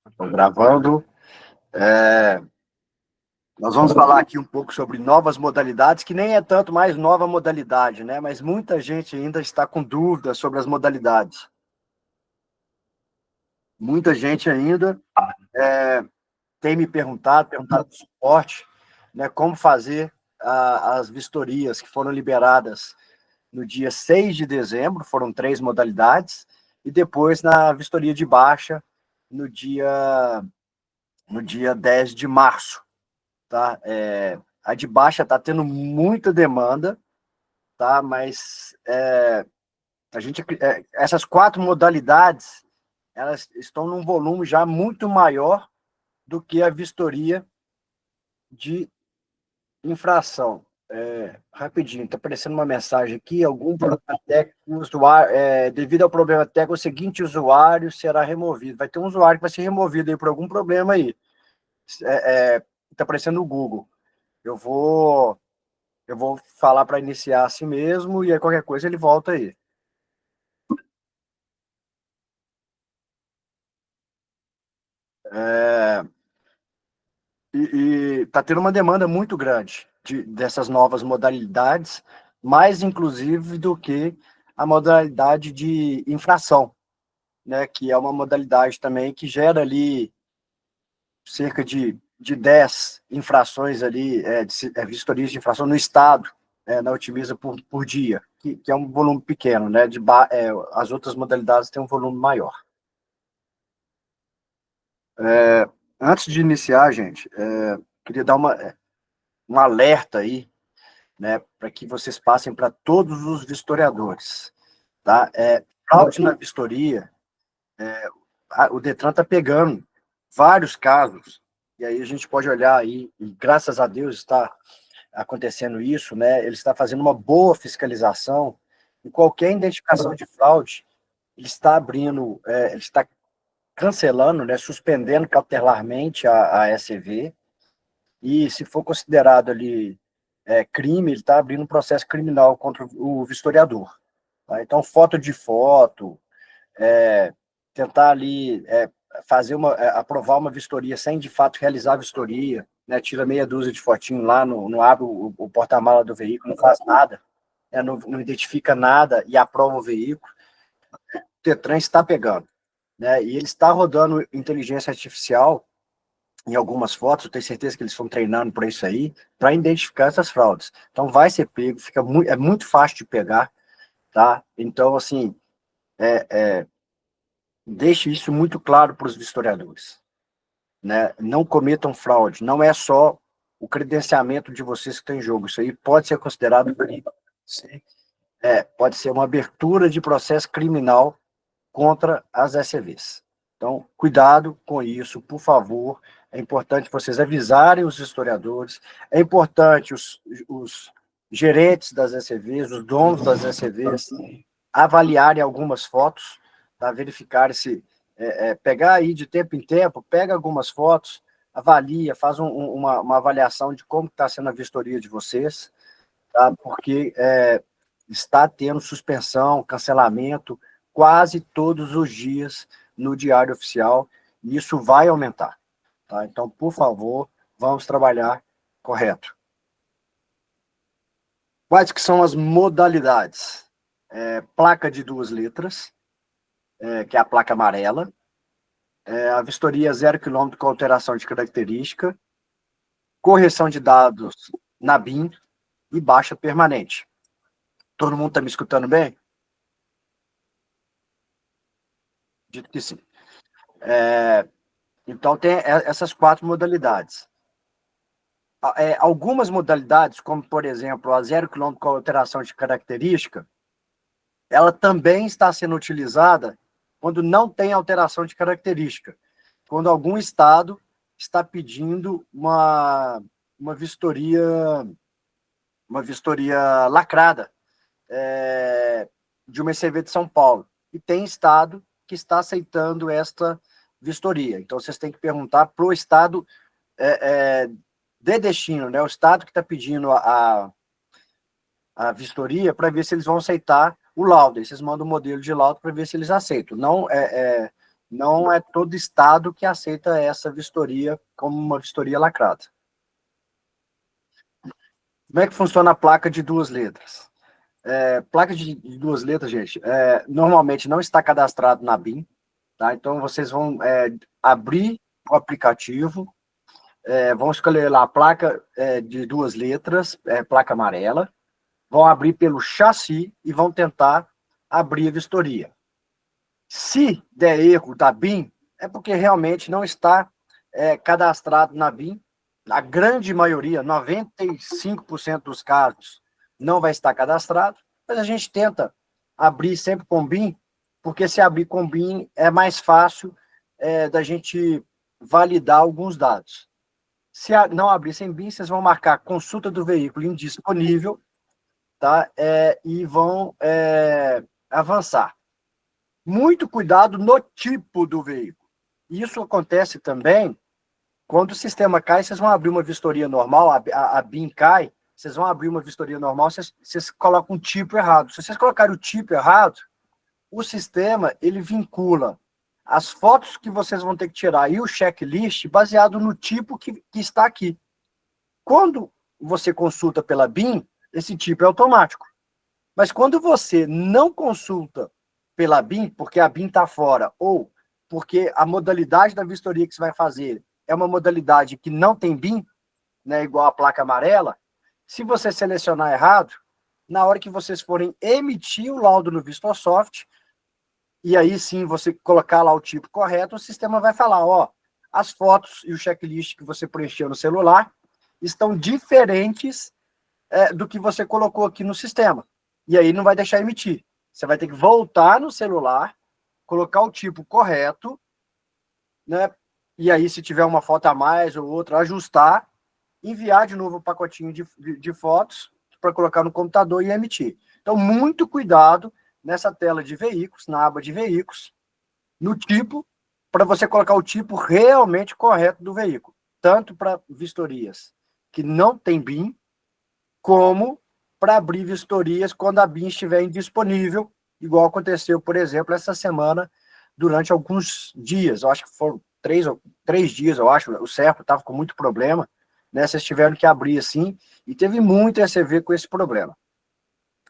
Estou gravando. É, Nós vamos falar aqui um pouco sobre novas modalidades, que nem é tanto mais nova modalidade, né? Mas muita gente ainda está com dúvidas sobre as modalidades. Muita gente ainda tem me perguntado do suporte, né, como fazer as vistorias que foram liberadas no dia 6 de dezembro, foram 3 modalidades, e depois na vistoria de baixa, no dia 10 de março. Tá? A de baixa está tendo muita demanda, tá? Mas essas 4 modalidades, elas estão num volume já muito maior do que a vistoria de infração. Rapidinho, está aparecendo uma mensagem aqui, algum problema técnico, devido ao problema técnico, o seguinte usuário será removido. Vai ter um usuário que vai ser removido aí por algum problema aí. Está aparecendo no Google. Eu vou falar para iniciar assim mesmo, e aí qualquer coisa ele volta aí. E está tendo uma demanda muito grande dessas novas modalidades, mais inclusive do que a modalidade de infração, né, que é uma modalidade também que gera ali cerca de 10 infrações ali, vistorias de infração no estado, na Otimiza por dia, que é um volume pequeno, né? As outras modalidades têm um volume maior. Antes de iniciar, gente, queria dar um alerta aí, né, para que vocês passem para todos os vistoriadores, tá? Fraude na vistoria, o Detran está pegando vários casos, e aí a gente pode olhar aí, e graças a Deus está acontecendo isso, né? Ele está fazendo uma boa fiscalização, e qualquer identificação de fraude, ele está abrindo, ele está cancelando, né, suspendendo cautelarmente a SCV, e se for considerado ali crime, ele está abrindo um processo criminal contra o vistoriador. Tá? Então, foto, tentar ali aprovar uma vistoria sem de fato realizar a vistoria, né? Tira meia dúzia de fotinho lá, não abre o porta-mala do veículo, não faz nada, não identifica nada e aprova o veículo. O Detran está pegando, né? E ele está rodando inteligência artificial em algumas fotos, eu tenho certeza que eles estão treinando para isso aí, para identificar essas fraudes. Então vai ser pego, é muito fácil de pegar, tá? Então, assim, deixe isso muito claro para os vistoriadores, né? Não cometam fraude, não é só o credenciamento de vocês que tem em jogo, isso aí pode ser considerado crime, pode ser uma abertura de processo criminal contra as SCVs. Então, cuidado com isso, por favor. É importante vocês avisarem os historiadores, é importante os gerentes das SCVs, os donos das SCVs, avaliarem algumas fotos, tá? Verificar se... pegar aí de tempo em tempo, pega algumas fotos, avalia, faz uma avaliação de como está sendo a vistoria de vocês, tá? Porque está tendo suspensão, cancelamento, quase todos os dias no Diário Oficial, e isso vai aumentar. Tá? Então, por favor, vamos trabalhar correto. Quais que são as modalidades? Placa de 2 letras, que é a placa amarela, a vistoria 0 km com alteração de característica, correção de dados na BIM e baixa permanente. Todo mundo está me escutando bem? Dito que sim. Então, tem essas 4 modalidades. Algumas modalidades, como, por exemplo, a 0 km com alteração de característica, ela também está sendo utilizada quando não tem alteração de característica, quando algum estado está pedindo uma vistoria lacrada de uma ECV de São Paulo. E tem estado que está aceitando esta vistoria. Então, vocês têm que perguntar para o estado de destino, né? O estado que está pedindo a vistoria, para ver se eles vão aceitar o laudo. Aí vocês mandam o modelo de laudo para ver se eles aceitam. Não é todo estado que aceita essa vistoria como uma vistoria lacrada. Como é que funciona a placa de 2 letras? Placa de 2 letras, gente, normalmente não está cadastrado na BIM, tá? Então, vocês vão abrir o aplicativo, vão escolher lá a placa de 2 letras, placa amarela, vão abrir pelo chassi e vão tentar abrir a vistoria. Se der erro da BIM, é porque realmente não está cadastrado na BIM. A grande maioria, 95% dos casos, não vai estar cadastrado, mas a gente tenta abrir sempre com BIM, porque se abrir com BIM é mais fácil da gente validar alguns dados. Se não abrir sem BIM, vocês vão marcar consulta do veículo indisponível, tá? E vão avançar. Muito cuidado no tipo do veículo. Isso acontece também quando o sistema cai, vocês vão abrir uma vistoria normal, a BIM cai, vocês vão abrir uma vistoria normal, vocês colocam um tipo errado. Se vocês colocarem o tipo errado, o sistema, ele vincula as fotos que vocês vão ter que tirar e o checklist baseado no tipo que está aqui. Quando você consulta pela BIM, esse tipo é automático. Mas quando você não consulta pela BIM, porque a BIM está fora, ou porque a modalidade da vistoria que você vai fazer é uma modalidade que não tem BIM, né, igual a placa amarela, se você selecionar errado, na hora que vocês forem emitir o laudo no VistorSoft, e aí sim você colocar lá o tipo correto, o sistema vai falar, ó, as fotos e o checklist que você preencheu no celular estão diferentes do que você colocou aqui no sistema. E aí não vai deixar emitir. Você vai ter que voltar no celular, colocar o tipo correto, né? E aí, se tiver uma foto a mais ou outra, ajustar, enviar de novo o pacotinho de fotos para colocar no computador e emitir. Então, muito cuidado nessa tela de veículos, na aba de veículos, no tipo, para você colocar o tipo realmente correto do veículo. Tanto para vistorias que não tem BIM, como para abrir vistorias quando a BIM estiver indisponível, igual aconteceu, por exemplo, essa semana, durante alguns dias, eu acho que foram 3 dias, eu acho, o Serpa estava com muito problema, né, vocês tiveram que abrir assim, e teve muito ECV com esse problema.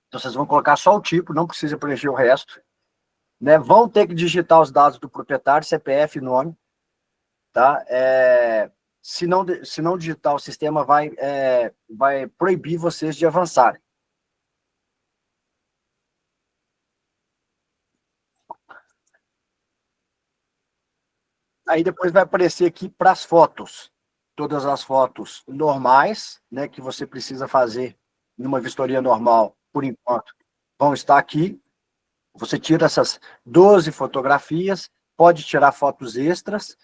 Então, vocês vão colocar só o tipo, não precisa preencher o resto, né, vão ter que digitar os dados do proprietário, CPF e nome, tá? Se não digitar, o sistema vai proibir vocês de avançarem. Aí depois vai aparecer aqui para as fotos. Todas as fotos normais, né, que você precisa fazer numa vistoria normal, por enquanto, vão estar aqui. Você tira essas 12 fotografias, pode tirar fotos extras,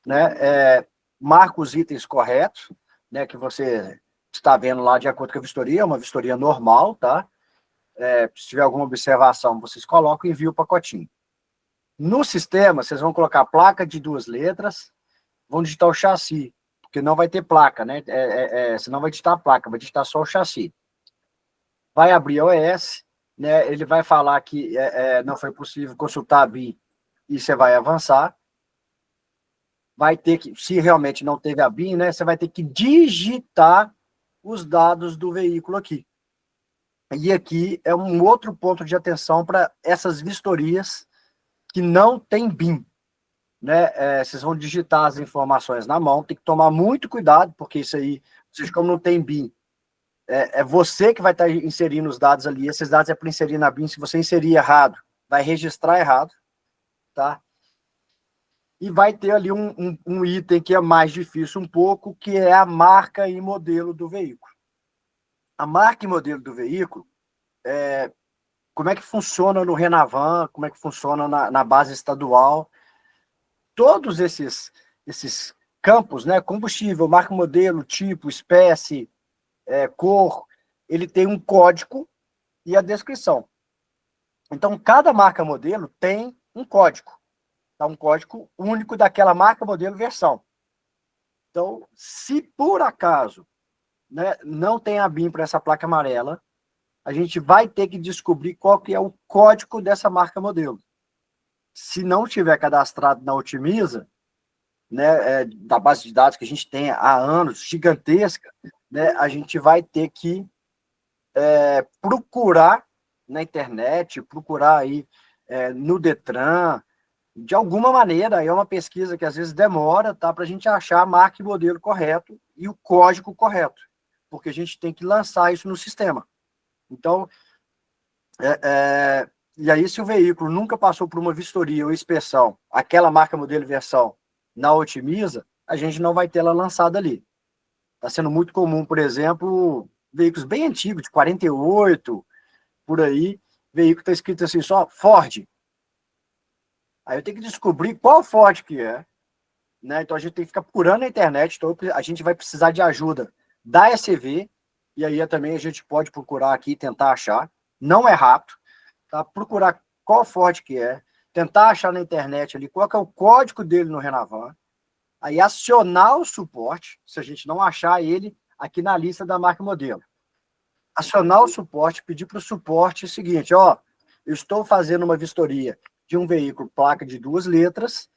né, marca os itens corretos, né, que você está vendo lá de acordo com a vistoria, é uma vistoria normal, tá? Se tiver alguma observação, vocês colocam e enviam o pacotinho. No sistema, vocês vão colocar a placa de 2 letras, vão digitar o chassi, porque não vai ter placa, né? Você não vai digitar a placa, vai digitar só o chassi. Vai abrir a OS, né? Ele vai falar que não foi possível consultar a BIM e você vai avançar. Vai ter que, se realmente não teve a BIM, né? Você vai ter que digitar os dados do veículo aqui. E aqui é um outro ponto de atenção para essas vistorias que não tem BIM. Né, vocês vão digitar as informações na mão, tem que tomar muito cuidado, porque isso aí, vocês como não tem BIM, é você que vai estar inserindo os dados ali, esses dados é para inserir na BIM, se você inserir errado, vai registrar errado, tá? E vai ter ali um item que é mais difícil um pouco, que é a marca e modelo do veículo. A marca e modelo do veículo, como é que funciona no Renavan, como é que funciona na base estadual, todos esses campos, né, combustível, marca, modelo, tipo, espécie, cor, ele tem um código e a descrição. Então, cada marca, modelo tem um código, tá? Um código único daquela marca, modelo, versão. Então, se por acaso, né, não tem a BIM para essa placa amarela, a gente vai ter que descobrir qual que é o código dessa marca, modelo. Se não tiver cadastrado na Otimiza, né, da base de dados que a gente tem há anos, gigantesca, né, a gente vai ter que procurar na internet, procurar aí no Detran, de alguma maneira, é uma pesquisa que às vezes demora, tá, para a gente achar a marca e modelo correto e o código correto, porque a gente tem que lançar isso no sistema. Então, e aí se o veículo nunca passou por uma vistoria ou inspeção, aquela marca, modelo e versão na Otimiza, a gente não vai ter ela lançada ali. Está sendo muito comum, por exemplo, veículos bem antigos, de 48, por aí, veículo está escrito assim, só Ford. Aí eu tenho que descobrir qual Ford que é, né? Então a gente tem que ficar procurando na internet, então a gente vai precisar de ajuda da ECV, e aí também a gente pode procurar aqui e tentar achar. Não é rápido, tá? Procurar qual Ford que é, tentar achar na internet ali qual que é o código dele no Renavan, aí acionar o suporte, se a gente não achar ele aqui na lista da marca e modelo. Acionar o suporte, pedir para o suporte o seguinte, ó, eu estou fazendo uma vistoria de um veículo placa de 2 letras,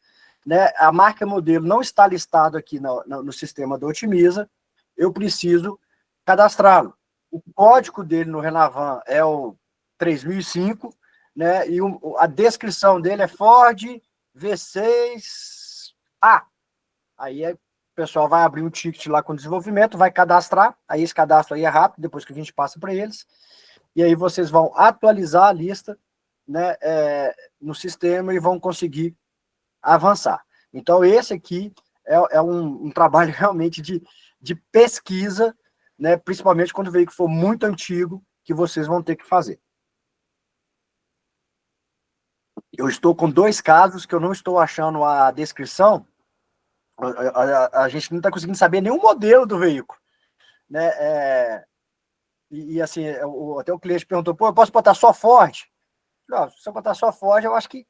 né, a marca e modelo não está listado aqui no sistema do Otimiza, eu preciso cadastrá-lo. O código dele no Renavan é o 3005, né, e a descrição dele é Ford V6A. Aí o pessoal vai abrir um ticket lá com desenvolvimento, vai cadastrar, aí esse cadastro aí é rápido, depois que a gente passa para eles, e aí vocês vão atualizar a lista, né, no sistema e vão conseguir avançar. Então, esse aqui é um trabalho realmente de pesquisa, né, principalmente quando o veículo for muito antigo, que vocês vão ter que fazer. Eu estou com 2 casos que eu não estou achando a descrição, a gente não está conseguindo saber nenhum modelo do veículo, né? E assim, até o cliente perguntou, pô, eu posso botar só Ford? Não, se eu botar só Ford, eu acho que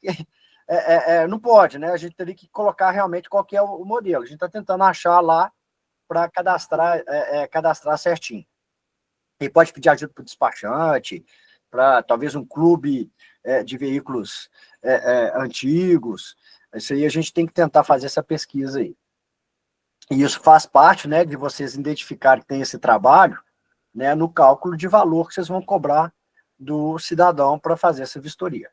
não pode, né? A gente teria que colocar realmente qual que é o modelo. A gente está tentando achar lá para cadastrar certinho. E pode pedir ajuda para o despachante, para talvez um clube de veículos antigos. Isso aí a gente tem que tentar fazer essa pesquisa aí. E isso faz parte, né, de vocês identificarem que tem esse trabalho, né, no cálculo de valor que vocês vão cobrar do cidadão para fazer essa vistoria.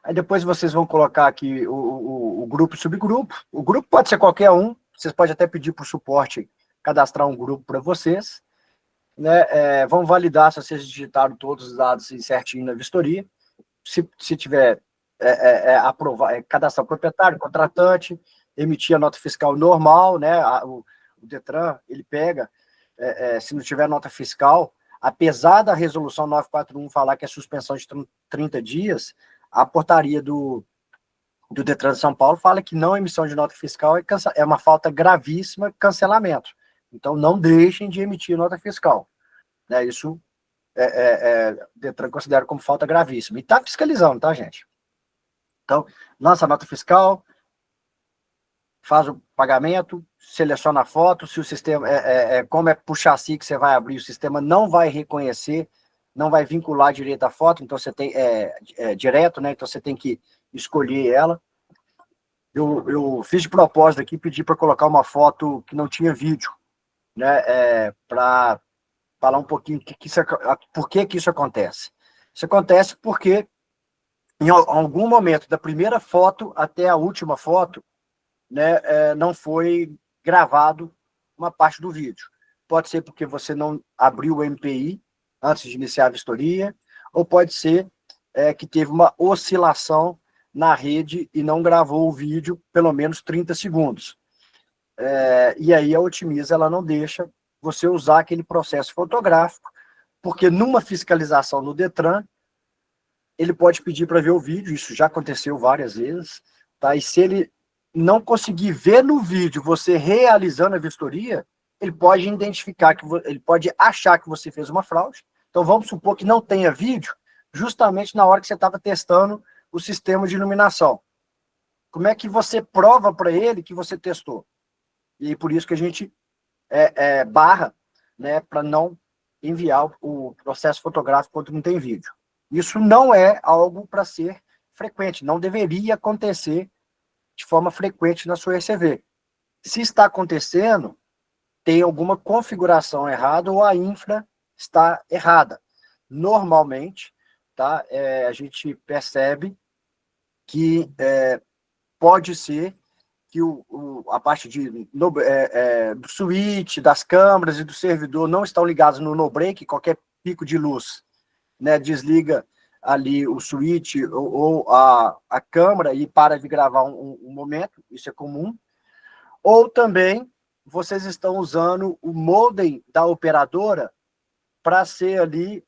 Aí depois vocês vão colocar aqui o grupo e subgrupo. O grupo pode ser qualquer um, vocês podem até pedir para o suporte cadastrar um grupo para vocês, né? Vão validar se vocês digitaram todos os dados certinho na vistoria. Se tiver cadastrar o proprietário, contratante, emitir a nota fiscal normal, né? O Detran, ele pega, se não tiver nota fiscal, apesar da resolução 941 falar que é suspensão de 30 dias, a portaria do Detran de São Paulo fala que não emissão de nota fiscal é uma falta gravíssima, cancelamento. Então, não deixem de emitir nota fiscal. Né? Isso o Detran considera como falta gravíssima. E está fiscalizando, tá, gente? Então, lança a nota fiscal, faz o pagamento, seleciona a foto, se o sistema, como é por chassi que você vai abrir, o sistema não vai reconhecer, não vai vincular direito à foto, então você tem, direto, né, então você tem que escolher ela. Eu fiz de propósito aqui, pedi para colocar uma foto que não tinha vídeo, né, para falar um pouquinho por que isso acontece. Isso acontece porque em algum momento, da primeira foto até a última foto, né, não foi gravado uma parte do vídeo. Pode ser porque você não abriu o MPI antes de iniciar a vistoria, ou pode ser que teve uma oscilação na rede e não gravou o vídeo pelo menos 30 segundos. E aí a Otimiza ela não deixa você usar aquele processo fotográfico, porque numa fiscalização no Detran, ele pode pedir para ver o vídeo, isso já aconteceu várias vezes, tá? E se ele não conseguir ver no vídeo você realizando a vistoria, ele pode identificar, ele pode achar que você fez uma fraude. Então vamos supor que não tenha vídeo, justamente na hora que você estava testando o sistema de iluminação. Como é que você prova para ele que você testou? E por isso que a gente barra, né, para não enviar o processo fotográfico quando não tem vídeo. Isso não é algo para ser frequente, não deveria acontecer de forma frequente na sua ECV. Se está acontecendo, tem alguma configuração errada ou a infra está errada. Normalmente, tá, a gente percebe que pode ser que a parte do switch, das câmeras e do servidor não estão ligados no no-break, qualquer pico de luz, né, desliga ali o switch ou a câmera e para de gravar um momento, isso é comum. Ou também vocês estão usando o modem da operadora para ser ali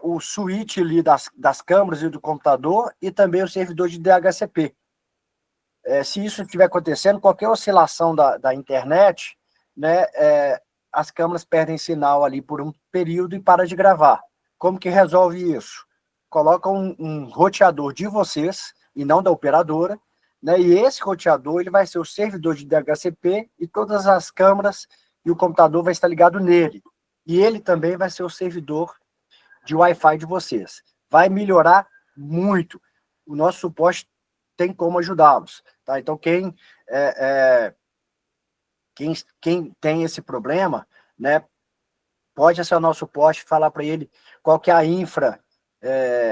o switch ali das câmeras e do computador e também o servidor de DHCP. Se isso estiver acontecendo, qualquer oscilação da internet, né, as câmeras perdem sinal ali por um período e para de gravar. Como que resolve isso? Coloca um roteador de vocês, e não da operadora, né, e esse roteador ele vai ser o servidor de DHCP e todas as câmeras e o computador vai estar ligado nele. E ele também vai ser o servidor de Wi-Fi de vocês. Vai melhorar muito. O nosso suporte tem como ajudá-los. Tá? Então, quem tem esse problema, né, pode acionar o suporte e falar para ele qual que é a infra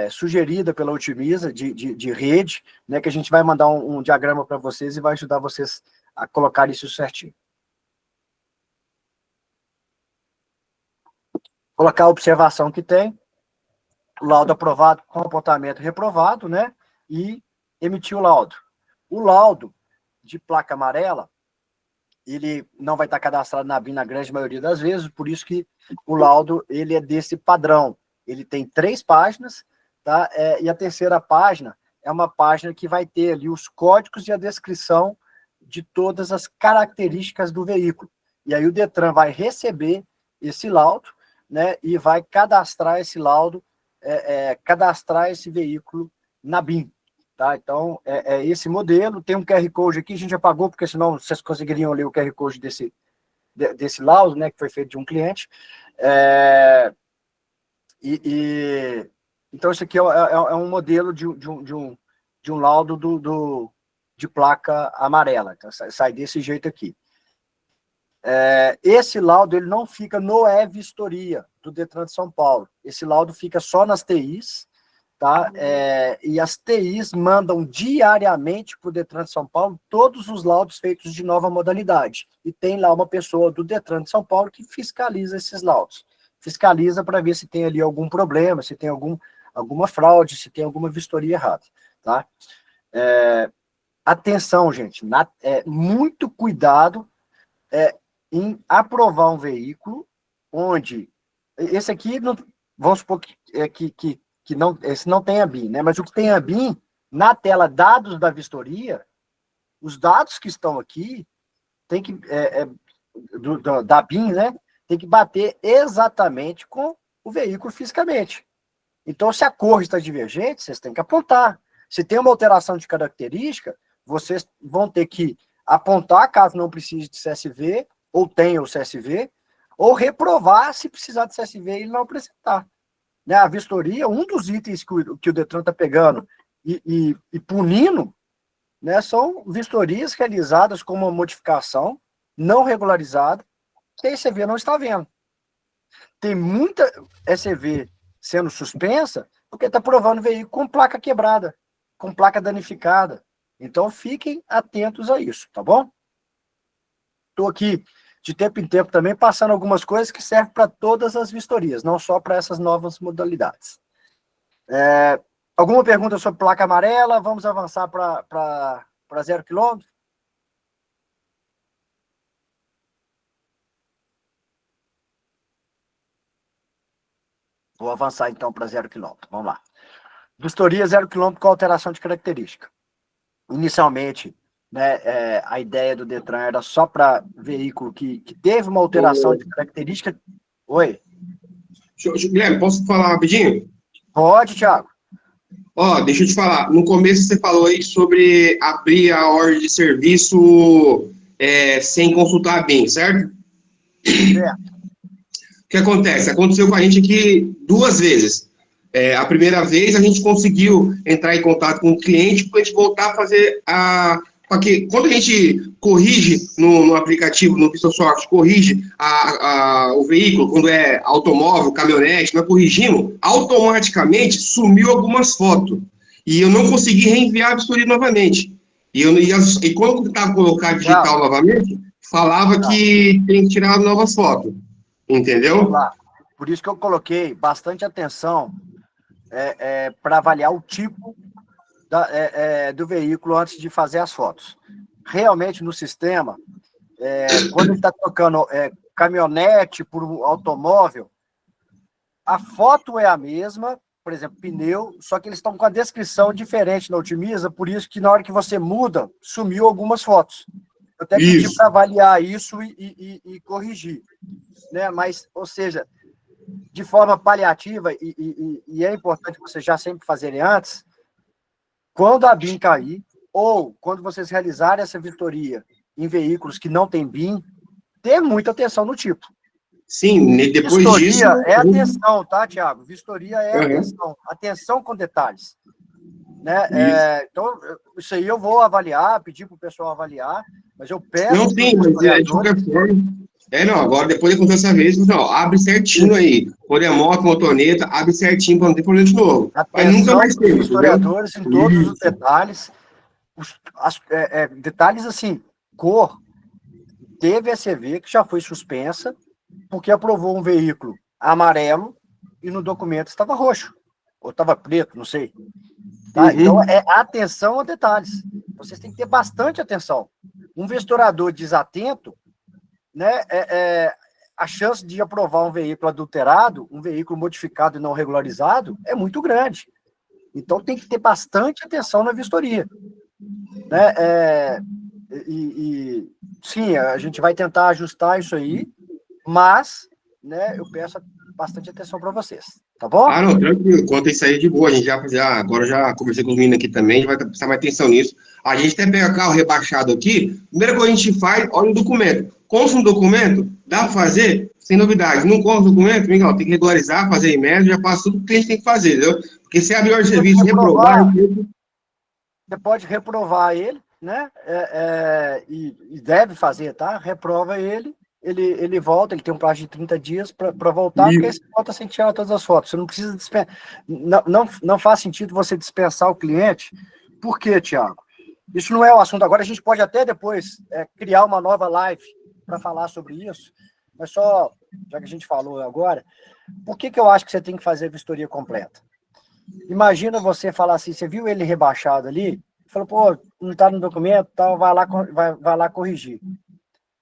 sugerida pela Otimiza de rede, né, que a gente vai mandar um diagrama para vocês e vai ajudar vocês a colocar isso certinho. Colocar a observação que tem, laudo aprovado, comportamento reprovado, né, e emitir o laudo. O laudo de placa amarela, ele não vai estar cadastrado na BIM na grande maioria das vezes, por isso que o laudo ele é desse padrão. Ele tem 3 páginas, tá? E a terceira página é uma página que vai ter ali os códigos e a descrição de todas as características do veículo. E aí o Detran vai receber esse laudo, né, e vai cadastrar esse laudo, cadastrar esse veículo na BIM. Tá? Então, esse modelo, tem um QR Code aqui, a gente apagou, porque senão vocês conseguiriam ler o QR Code desse laudo, né, que foi feito de um cliente. Então, esse aqui é um modelo de um laudo de placa amarela. Então, sai desse jeito aqui. Esse laudo ele não fica no e-vistoria do Detran de São Paulo. Esse laudo fica só nas TIs, tá? E as TIs mandam diariamente para o Detran de São Paulo todos os laudos feitos de nova modalidade. E tem lá uma pessoa do Detran de São Paulo que fiscaliza esses laudos. Fiscaliza para ver se tem ali algum problema, se tem alguma fraude, se tem alguma vistoria errada. Tá? Atenção, gente, muito cuidado em aprovar um veículo onde... Esse aqui, vamos supor que não, esse não tem a BIM, né? Mas o que tem a BIM, na tela dados da vistoria, os dados que estão aqui, tem que, da BIM, né? Tem que bater exatamente com o veículo fisicamente. Então, se a cor está divergente, vocês têm que apontar. Se tem uma alteração de característica, vocês vão ter que apontar caso não precise de CSV, ou tenha o CSV, ou reprovar se precisar de CSV e ele não apresentar. Né, a vistoria, um dos itens que o Detran está pegando e punindo, né, são vistorias realizadas com uma modificação não regularizada que a ECV não está vendo. Tem muita ECV sendo suspensa porque está provando veículo com placa quebrada, com placa danificada. Então, fiquem atentos a isso, tá bom? Estou aqui de tempo em tempo também, passando algumas coisas que servem para todas as vistorias, não só para essas novas modalidades. Alguma pergunta sobre placa amarela? Vamos avançar para 0 km? Vou avançar então para 0 km. Vamos lá. Vistoria 0 km com alteração de característica. Inicialmente, né, a ideia do Detran era só para veículo que teve uma alteração de característica. Oi? Guilherme, posso falar rapidinho? Pode, Thiago. Deixa eu te falar. No começo você falou aí sobre abrir a ordem de serviço sem consultar a BIM, certo? Certo. O que acontece? Aconteceu com a gente aqui 2 vezes. A primeira vez a gente conseguiu entrar em contato com o cliente para a gente voltar a fazer porque quando a gente corrige no aplicativo, no VistaSoft, corrige o veículo, quando é automóvel, caminhonete, nós corrigimos, automaticamente sumiu algumas fotos. E eu não consegui reenviar a vistoria novamente. E quando eu tentava colocar digital novamente, falava que tem que tirar novas fotos. Entendeu? Vamos lá. Por isso que eu coloquei bastante atenção para avaliar o tipo do veículo antes de fazer as fotos. Realmente, no sistema, quando ele está trocando caminhonete por automóvel, a foto é a mesma, por exemplo, pneu, só que eles estão com a descrição diferente na Otimiza, por isso que na hora que você muda, sumiu algumas fotos. Eu até pedi para avaliar isso e corrigir. Né? Mas, ou seja, de forma paliativa, e é importante vocês já sempre fazerem antes, quando a BIM cair, ou quando vocês realizarem essa vistoria em veículos que não tem BIM, ter muita atenção no tipo. Sim, depois vistoria disso... é atenção, tá, Thiago? Vistoria é atenção. Atenção com detalhes. Né? Então, isso aí eu vou avaliar, pedir para o pessoal avaliar, mas eu peço... Não, sim, mas de qualquer forma... agora, depois de acontecer essa vez, não, abre certinho aí. Quando é moto, motoneta, abre certinho para não ter problema de novo. Atenção, mas nunca mais teve, historiadores em todos os detalhes. Detalhes assim, cor. Teve a CV que já foi suspensa, porque aprovou um veículo amarelo e no documento estava roxo. Ou estava preto, não sei. Tá? Então, atenção a detalhes. Vocês têm que ter bastante atenção. Um vistorador desatento, né, a chance de aprovar um veículo adulterado, um veículo modificado e não regularizado, é muito grande. Então, tem que ter bastante atenção na vistoria. Né? Sim, a gente vai tentar ajustar isso aí, mas, né, eu peço bastante atenção para vocês, tá bom? Não, tranquilo. Quanto a isso aí, de boa. A gente agora já conversei com os meninos aqui também, a gente vai prestar mais atenção nisso. A gente até pega carro rebaixado aqui, primeira coisa que a gente faz, olha o documento. Consta um documento, dá para fazer, sem novidade. Não consta o documento, Miguel, tem que regularizar, fazer em já passa tudo que a gente tem que fazer, entendeu? Porque se abrir o serviço e reprovar... Você pode reprovar ele, né? E deve fazer, tá? Reprova ele volta, ele tem um prazo de 30 dias para voltar, porque aí você volta sem tirar todas as fotos. Você não precisa dispensar. Não faz sentido você dispensar o cliente. Por quê, Thiago? Isso não é o assunto. Agora a gente pode até depois criar uma nova live para falar sobre isso, mas só, já que a gente falou agora, por que eu acho que você tem que fazer a vistoria completa? Imagina você falar assim, você viu ele rebaixado ali, falou, pô, não está no documento, tal, vai lá corrigir.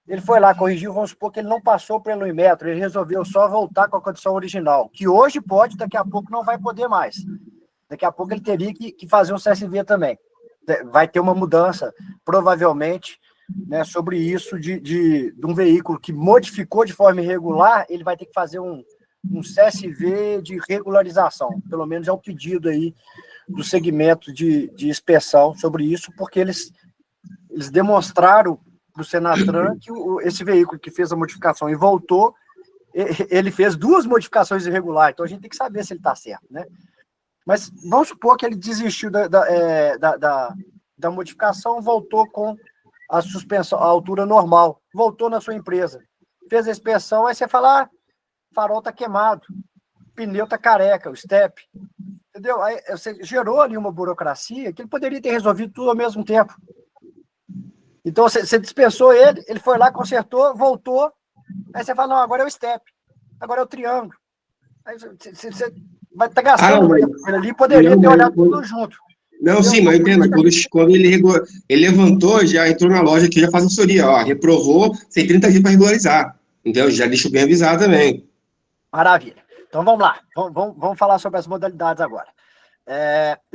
Ele foi lá, corrigiu, vamos supor que ele não passou pelo Inmetro, ele resolveu só voltar com a condição original, que hoje pode, daqui a pouco não vai poder mais. Daqui a pouco ele teria que fazer um CSV também. Vai ter uma mudança, provavelmente, né, sobre isso de um veículo que modificou de forma irregular, ele vai ter que fazer um CSV de regularização. Pelo menos é o pedido aí do segmento de inspeção sobre isso, porque eles demonstraram para o Senatran que esse veículo que fez a modificação e voltou, ele fez 2 modificações irregulares, então a gente tem que saber se ele está certo, né? Mas vamos supor que ele desistiu da modificação, voltou com a suspensão, a altura normal, voltou na sua empresa, fez a inspeção, aí você fala, farol está queimado, pneu está careca, o step, entendeu? Aí você gerou ali uma burocracia que ele poderia ter resolvido tudo ao mesmo tempo. Então, você dispensou ele foi lá, consertou, voltou, aí você fala, não, agora é o step, agora é o triângulo. Aí você vai estar gastando tempo ali, poderia ter olhado tudo junto. Não, entendeu? Sim, mas eu entendo. Quando ele levantou, já entrou na loja aqui, já faz assessoria, ó, reprovou, tem 30 dias para regularizar, entendeu? Já deixo bem avisado também. Maravilha. Então, vamos lá. Vamos falar sobre as modalidades agora.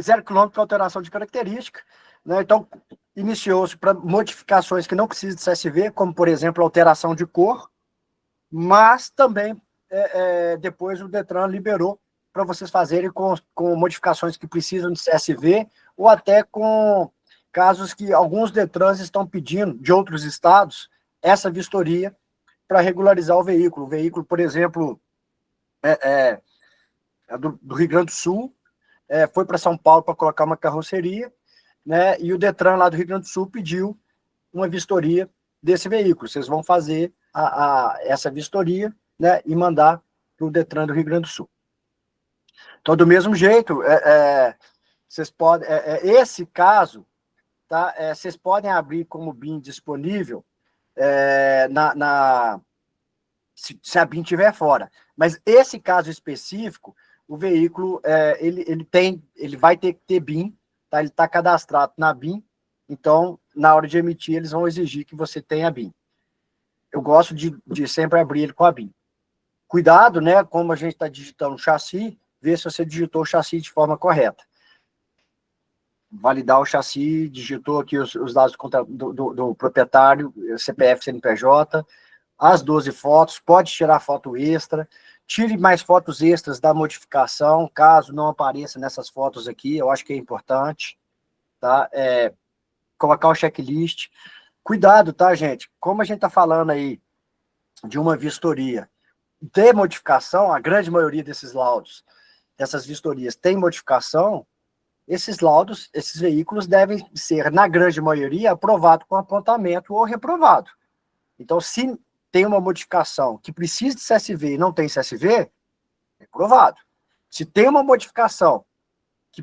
0 km com alteração de característica, né? Então, iniciou-se para modificações que não precisam de CSV, como, por exemplo, alteração de cor, mas também, depois o Detran liberou para vocês fazerem com modificações que precisam de CSV, ou até com casos que alguns Detrans estão pedindo, de outros estados, essa vistoria para regularizar o veículo. O veículo, por exemplo, do Rio Grande do Sul, foi para São Paulo para colocar uma carroceria, né? E o Detran lá do Rio Grande do Sul pediu uma vistoria desse veículo. Vocês vão fazer essa vistoria, né? E mandar para o Detran do Rio Grande do Sul. Então, do mesmo jeito, vocês podem, esse caso, tá? Vocês podem abrir como BIM disponível se a BIM estiver fora. Mas esse caso específico, o veículo ele vai ter que ter BIM, tá? Ele está cadastrado na BIM, então, na hora de emitir, eles vão exigir que você tenha BIM. Eu gosto de sempre abrir ele com a BIM. Cuidado, né? Como a gente está digitando o chassi, ver se você digitou o chassi de forma correta. Validar o chassi, digitou aqui os dados do proprietário, CPF, CNPJ, as 12 fotos, pode tirar foto extra, tire mais fotos extras da modificação, caso não apareça nessas fotos aqui, eu acho que é importante, tá? Colocar o checklist. Cuidado, tá, gente? Como a gente tá falando aí de uma vistoria de modificação, a grande maioria desses laudos, dessas vistorias tem modificação, esses laudos, esses veículos devem ser, na grande maioria, aprovados com apontamento ou reprovado. Então, se tem uma modificação que precisa de CSV e não tem CSV, é aprovado. Se tem uma modificação que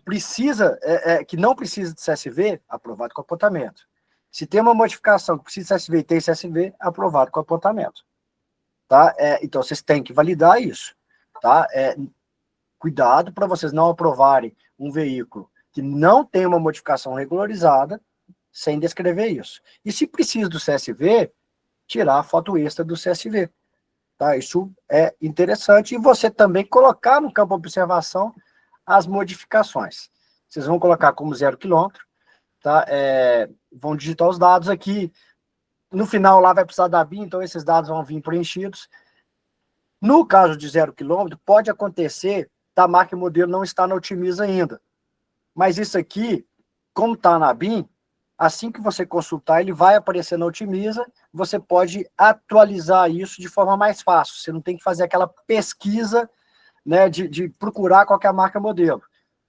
que não precisa de CSV, aprovado com apontamento. Se tem uma modificação que precisa de CSV e tem CSV, aprovado com apontamento. Tá? Então, vocês têm que validar isso. Tá? Cuidado para vocês não aprovarem um veículo que não tem uma modificação regularizada sem descrever isso. E se precisa do CSV, tirar a foto extra do CSV. Tá? Isso é interessante. E você também colocar no campo de observação as modificações. Vocês vão colocar como 0 km, tá? Vão digitar os dados aqui. No final lá vai precisar da BIM, então esses dados vão vir preenchidos. No caso de 0 km, pode acontecer da marca e modelo não estar na Otimiza ainda. Mas isso aqui, como está na BIM, assim que você consultar, ele vai aparecer na Otimiza, você pode atualizar isso de forma mais fácil. Você não tem que fazer aquela pesquisa, né, de procurar qual que é a marca modelo.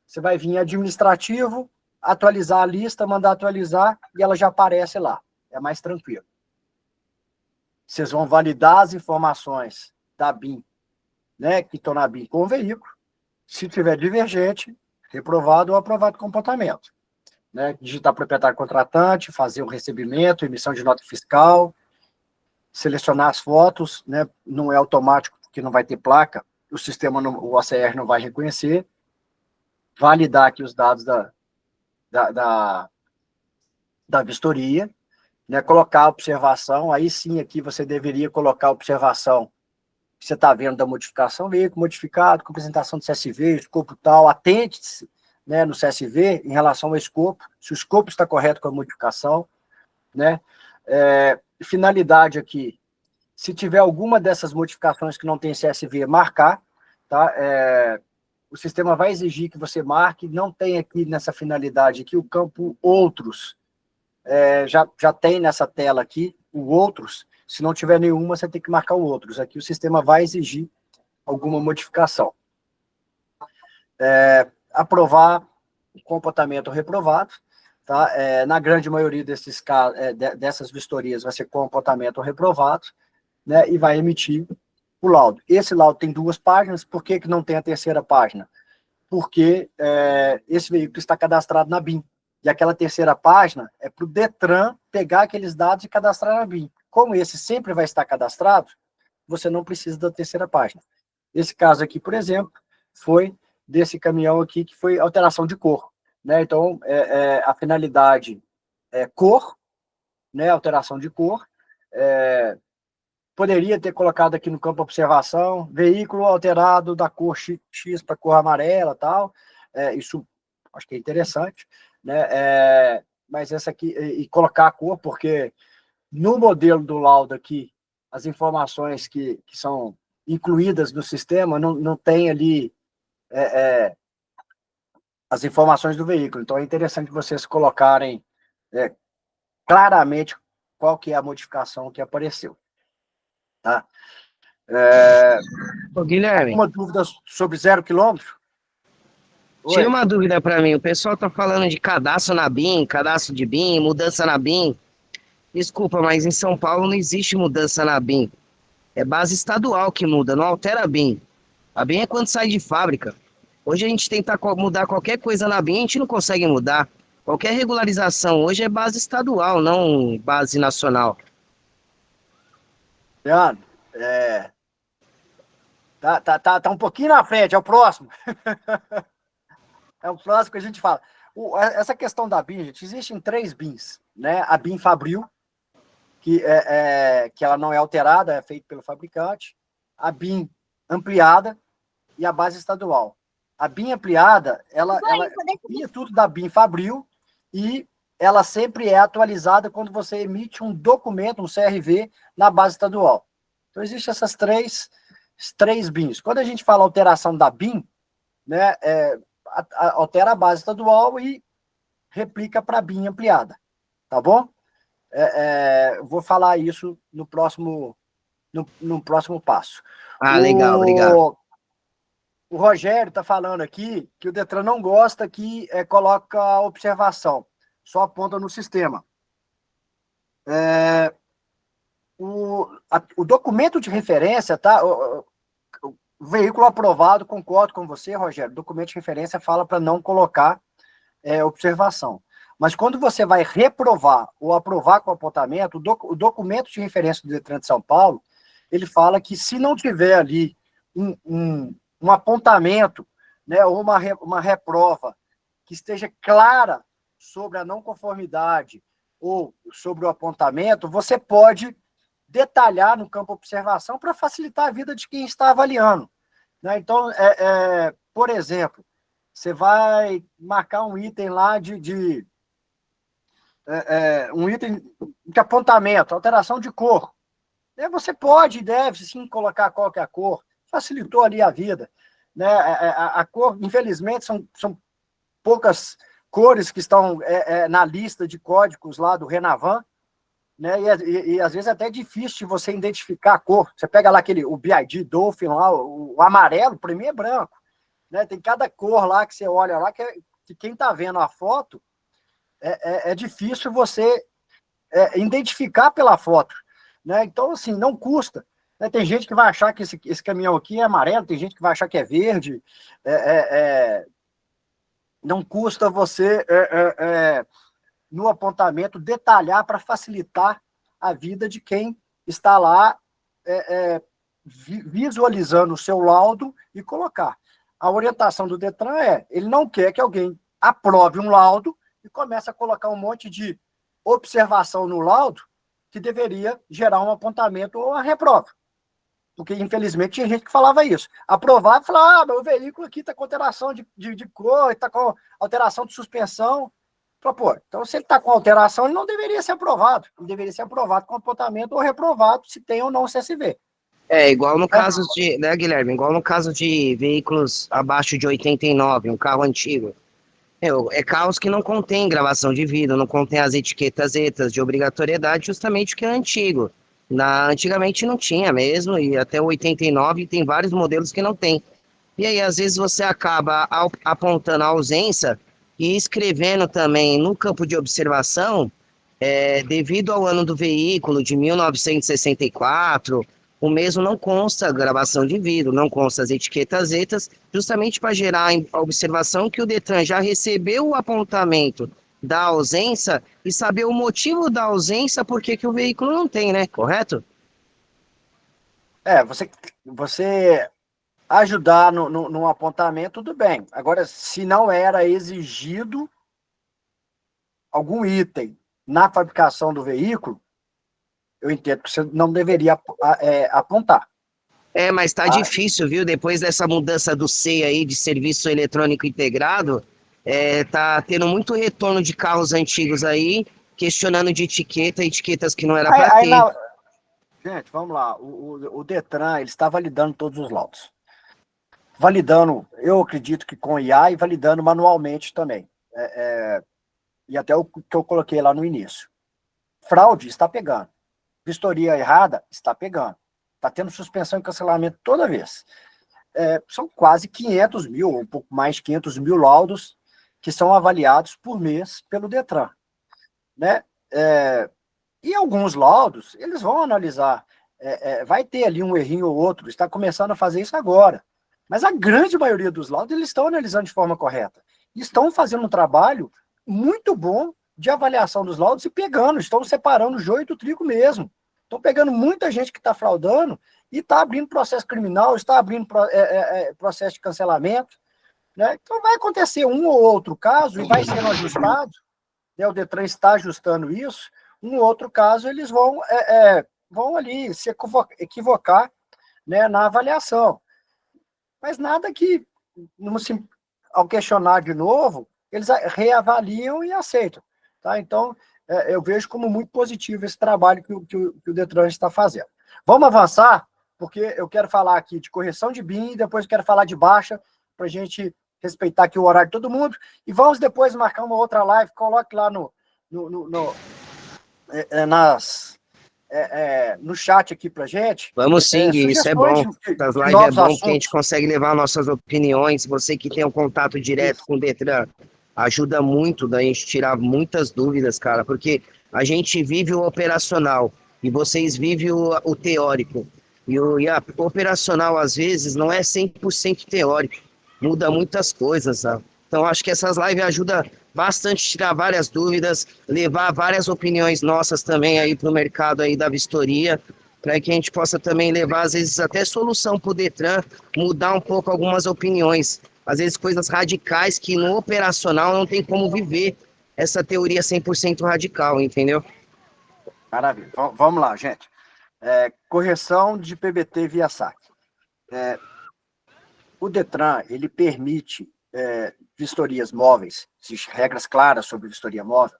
Você vai vir em administrativo, atualizar a lista, mandar atualizar, e ela já aparece lá. É mais tranquilo. Vocês vão validar as informações da BIM, né, que estão na BIM com o veículo. Se tiver divergente, reprovado ou aprovado com comportamento. Né, digitar proprietário contratante, fazer o recebimento, emissão de nota fiscal, selecionar as fotos, né, não é automático porque não vai ter placa, o sistema, o ACR não vai reconhecer, validar aqui os dados da vistoria, né, colocar a observação, aí sim aqui você deveria colocar a observação que você está vendo da modificação, veículo modificado, com apresentação do CSV, escopo tal, atente-se, né, no CSV em relação ao escopo, se o escopo está correto com a modificação, né, finalidade aqui, se tiver alguma dessas modificações que não tem CSV, marcar, tá, o sistema vai exigir que você marque, não tem aqui nessa finalidade aqui o campo outros, já tem nessa tela aqui, o outros, se não tiver nenhuma, você tem que marcar o outros, aqui o sistema vai exigir alguma modificação. Aprovar o comportamento reprovado, tá? Na grande maioria desses casos, dessas vistorias, vai ser comportamento reprovado, né? E vai emitir o laudo. Esse laudo tem 2 páginas, por que não tem a terceira página? Porque esse veículo está cadastrado na BIM, e aquela terceira página é para o Detran pegar aqueles dados e cadastrar na BIM. Como esse sempre vai estar cadastrado, você não precisa da terceira página. Esse caso aqui, por exemplo, foi desse caminhão aqui, que foi alteração de cor. Né? Então, a finalidade é cor, né? Alteração de cor. Poderia ter colocado aqui no campo observação, veículo alterado da cor X para cor amarela, tal. Isso acho que é interessante, né? Mas essa aqui, e colocar a cor, porque no modelo do laudo aqui, as informações que são incluídas no sistema não tem ali as informações do veículo. Então, é interessante vocês colocarem claramente qual que é a modificação que apareceu. Tá? Ô, Guilherme, Alguma dúvida sobre 0 quilômetro? tira Oi. uma dúvida para mim. O pessoal tá falando de cadastro na BIM, cadastro de BIM, mudança na BIM. Desculpa, mas em São Paulo não existe mudança na BIM. É base estadual que muda, não altera a BIM. A BIM é quando sai de fábrica. Hoje a gente tenta mudar qualquer coisa na BIM, a gente não consegue mudar. Qualquer regularização hoje é base estadual, não base nacional. Leandro, tá um pouquinho na frente, é o próximo. É o próximo que a gente fala. Essa questão da BIM, gente, existem 3 BIMs, né? A BIM Fabril, que ela não é alterada, é feita pelo fabricante. A BIM ampliada e a base estadual. A BIM ampliada, ela copia tudo da BIM Fabril e ela sempre é atualizada quando você emite um documento, um CRV, na base estadual. Então, existem essas três BIMs. Quando a gente fala alteração da BIM, né, altera a base estadual e replica para a BIM ampliada, tá bom? Vou falar isso no próximo passo. Ah, legal, obrigado. O Rogério está falando aqui que o Detran não gosta que coloca a observação, só aponta no sistema. O documento de referência, tá? O veículo aprovado, concordo com você, Rogério, documento de referência fala para não colocar observação. Mas quando você vai reprovar ou aprovar com apontamento, o documento de referência do Detran de São Paulo, ele fala que se não tiver ali um apontamento, né, ou uma reprova que esteja clara sobre a não conformidade ou sobre o apontamento, você pode detalhar no campo observação para facilitar a vida de quem está avaliando, né? Então, por exemplo, você vai marcar um item lá um item de apontamento, alteração de cor. Você pode e deve, sim, colocar qual que é a cor. Facilitou ali a vida, né? A cor, infelizmente, são poucas cores que estão na lista de códigos lá do Renavan, né? E às vezes é até difícil de você identificar a cor. Você pega lá o BID, Dolphin, lá, o amarelo, para mim é branco, né? Tem cada cor lá que você olha lá que quem está vendo a foto é difícil você identificar pela foto, né? Então, assim, não custa. Né? Tem gente que vai achar que esse caminhão aqui é amarelo, tem gente que vai achar que é verde. Não custa você, no apontamento, detalhar para facilitar a vida de quem está lá visualizando o seu laudo e colocar. A orientação do Detran ele não quer que alguém aprove um laudo e comece a colocar um monte de observação no laudo que deveria gerar um apontamento ou uma reprova. Porque, infelizmente, tinha gente que falava isso. Aprovava e falava, meu veículo aqui está com alteração de cor, está com alteração de suspensão. Pô, então, se ele está com alteração, ele não deveria ser aprovado. Ele deveria ser aprovado com apontamento ou reprovado, se tem ou não o CSV. Igual no caso de, né, Guilherme? Igual no caso de veículos abaixo de 89, um carro antigo. Carros que não contém gravação de vidro, não contém as etiquetas ETAs de obrigatoriedade, justamente porque é antigo. Antigamente não tinha mesmo, e até o 89 tem vários modelos que não tem. E aí, às vezes, você acaba apontando a ausência e escrevendo também no campo de observação, devido ao ano do veículo, de 1964, o mesmo não consta gravação de vidro, não consta as etiquetas ETAs, justamente para gerar a observação que o Detran já recebeu o apontamento da ausência e saber o motivo da ausência, por que o veículo não tem, né? Correto? Você ajudar no apontamento, tudo bem. Agora, se não era exigido algum item na fabricação do veículo, eu entendo que você não deveria apontar. Mas tá difícil, viu? Depois dessa mudança do SEI aí, de Serviço Eletrônico Integrado, tá tendo muito retorno de carros antigos aí, questionando de etiquetas que não era para ter. Gente, vamos lá. O Detran, ele está validando todos os laudos. Validando, eu acredito que com IA e validando manualmente também. E até o que eu coloquei lá no início. Fraude está pegando. Vistoria errada está pegando. Está tendo suspensão e cancelamento toda vez. São quase 500 mil, ou um pouco mais de 500 mil laudos que são avaliados por mês pelo Detran, né? E alguns laudos, eles vão analisar, vai ter ali um errinho ou outro, está começando a fazer isso agora, mas a grande maioria dos laudos, eles estão analisando de forma correta, estão fazendo um trabalho muito bom de avaliação dos laudos e estão separando o joio do trigo mesmo, estão pegando muita gente que está fraudando e está abrindo processo criminal, está abrindo processo de cancelamento, né? Então vai acontecer um ou outro caso e vai sendo ajustado, né? O Detran está ajustando isso, um ou outro caso eles vão ali se equivocar, né, na avaliação. Mas nada que, ao questionar de novo, eles reavaliam e aceitam. Tá? Então, eu vejo como muito positivo esse trabalho que o Detran está fazendo. Vamos avançar, porque eu quero falar aqui de correção de BIM, e depois eu quero falar de baixa, para a gente respeitar aqui o horário de todo mundo, e vamos depois marcar uma outra live, coloque lá no chat aqui pra gente. Vamos sim, Gui, isso é bom. Essas lives é bom porque a gente consegue levar nossas opiniões. Você que tem um contato direto com o Detran, ajuda muito da gente tirar muitas dúvidas, cara, porque a gente vive o operacional e vocês vivem o teórico. E a operacional, às vezes, não é 100% teórico. Muda muitas coisas, sabe? Então, acho que essas lives ajudam bastante a tirar várias dúvidas, levar várias opiniões nossas também aí para o mercado aí da vistoria, para que a gente possa também levar, às vezes, até solução para o Detran, mudar um pouco algumas opiniões. Às vezes, coisas radicais que no operacional não tem como viver essa teoria 100% radical, entendeu? Maravilha. Vamos lá, gente. Correção de PBT via saque. O Detran, ele permite vistorias móveis, existem regras claras sobre vistoria móvel,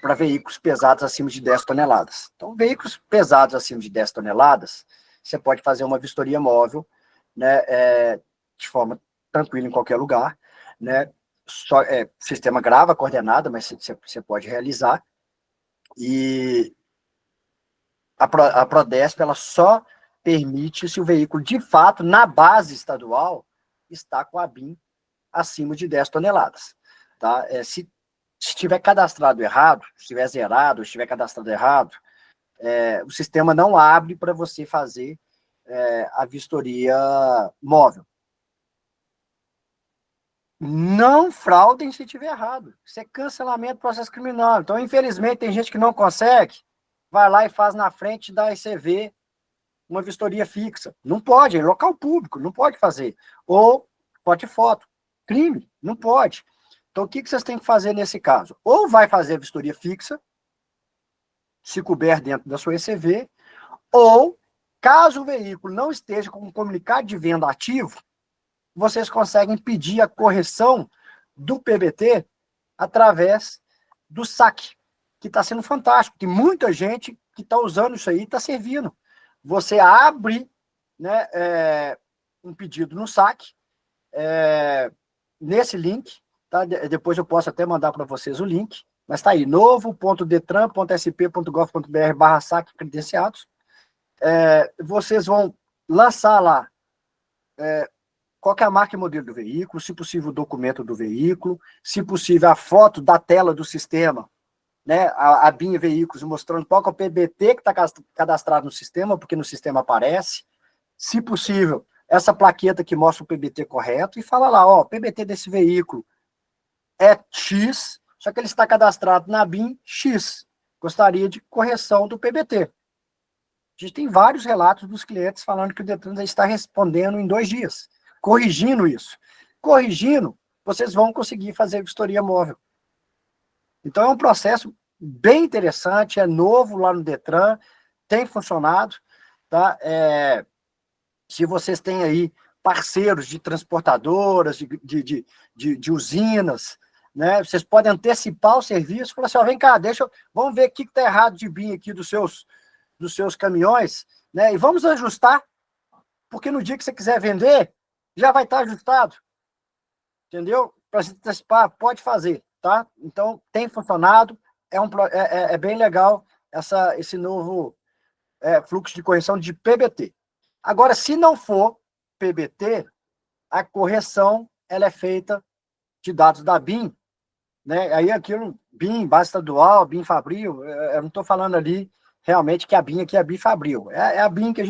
para veículos pesados acima de 10 toneladas. Então, veículos pesados acima de 10 toneladas, você pode fazer uma vistoria móvel, né, de forma tranquila em qualquer lugar, né, o sistema grava a coordenada, mas você pode realizar, e a Prodesp, ela só permite se o veículo, de fato, na base estadual, está com a BIM acima de 10 toneladas. Tá? Se estiver cadastrado errado, se estiver zerado, se estiver cadastrado errado, o sistema não abre para você fazer a vistoria móvel. Não fraudem se estiver errado. Isso é cancelamento do processo criminal. Então, infelizmente, tem gente que não consegue, vai lá e faz na frente da ECV uma vistoria fixa. Não pode, é local público, não pode fazer. Ou pode foto. Crime, não pode. Então, o que vocês têm que fazer nesse caso? Ou vai fazer a vistoria fixa, se couber dentro da sua ECV, ou, caso o veículo não esteja com um comunicado de venda ativo, vocês conseguem pedir a correção do PBT através do saque, que está sendo fantástico. Tem muita gente que está usando isso aí e está servindo. Você abre, né, um pedido no saque, nesse link, tá? Depois eu posso até mandar para vocês o link, mas está aí, novo.detran.sp.gov.br/saque credenciados. Vocês vão lançar lá qual que é a marca e modelo do veículo, se possível o documento do veículo, se possível a foto da tela do sistema, né, a BIM Veículos mostrando qual que é o PBT que está cadastrado no sistema, porque no sistema aparece, se possível, essa plaqueta que mostra o PBT correto, e fala lá, ó, o PBT desse veículo é X, só que ele está cadastrado na BIM X, gostaria de correção do PBT. A gente tem vários relatos dos clientes falando que o Detran está respondendo em 2 dias, corrigindo isso. Corrigindo, vocês vão conseguir fazer vistoria móvel. Então, é um processo bem interessante, é novo lá no Detran, tem funcionado, tá? Se vocês têm aí parceiros de transportadoras, de usinas, né? Vocês podem antecipar o serviço, falar assim, ó, vem cá, vamos ver o que está errado de BIM aqui dos seus caminhões, né? E vamos ajustar, porque no dia que você quiser vender, já vai estar ajustado, entendeu? Para se antecipar, pode fazer. Tá? Então, tem funcionado, é bem legal esse novo fluxo de correção de PBT. Agora, se não for PBT, a correção ela é feita de dados da BIM, né? Aí aquilo, BIM, base estadual, BIM Fabril, eu não estou falando ali realmente que a BIM aqui é a BIM Fabril, é a BIM que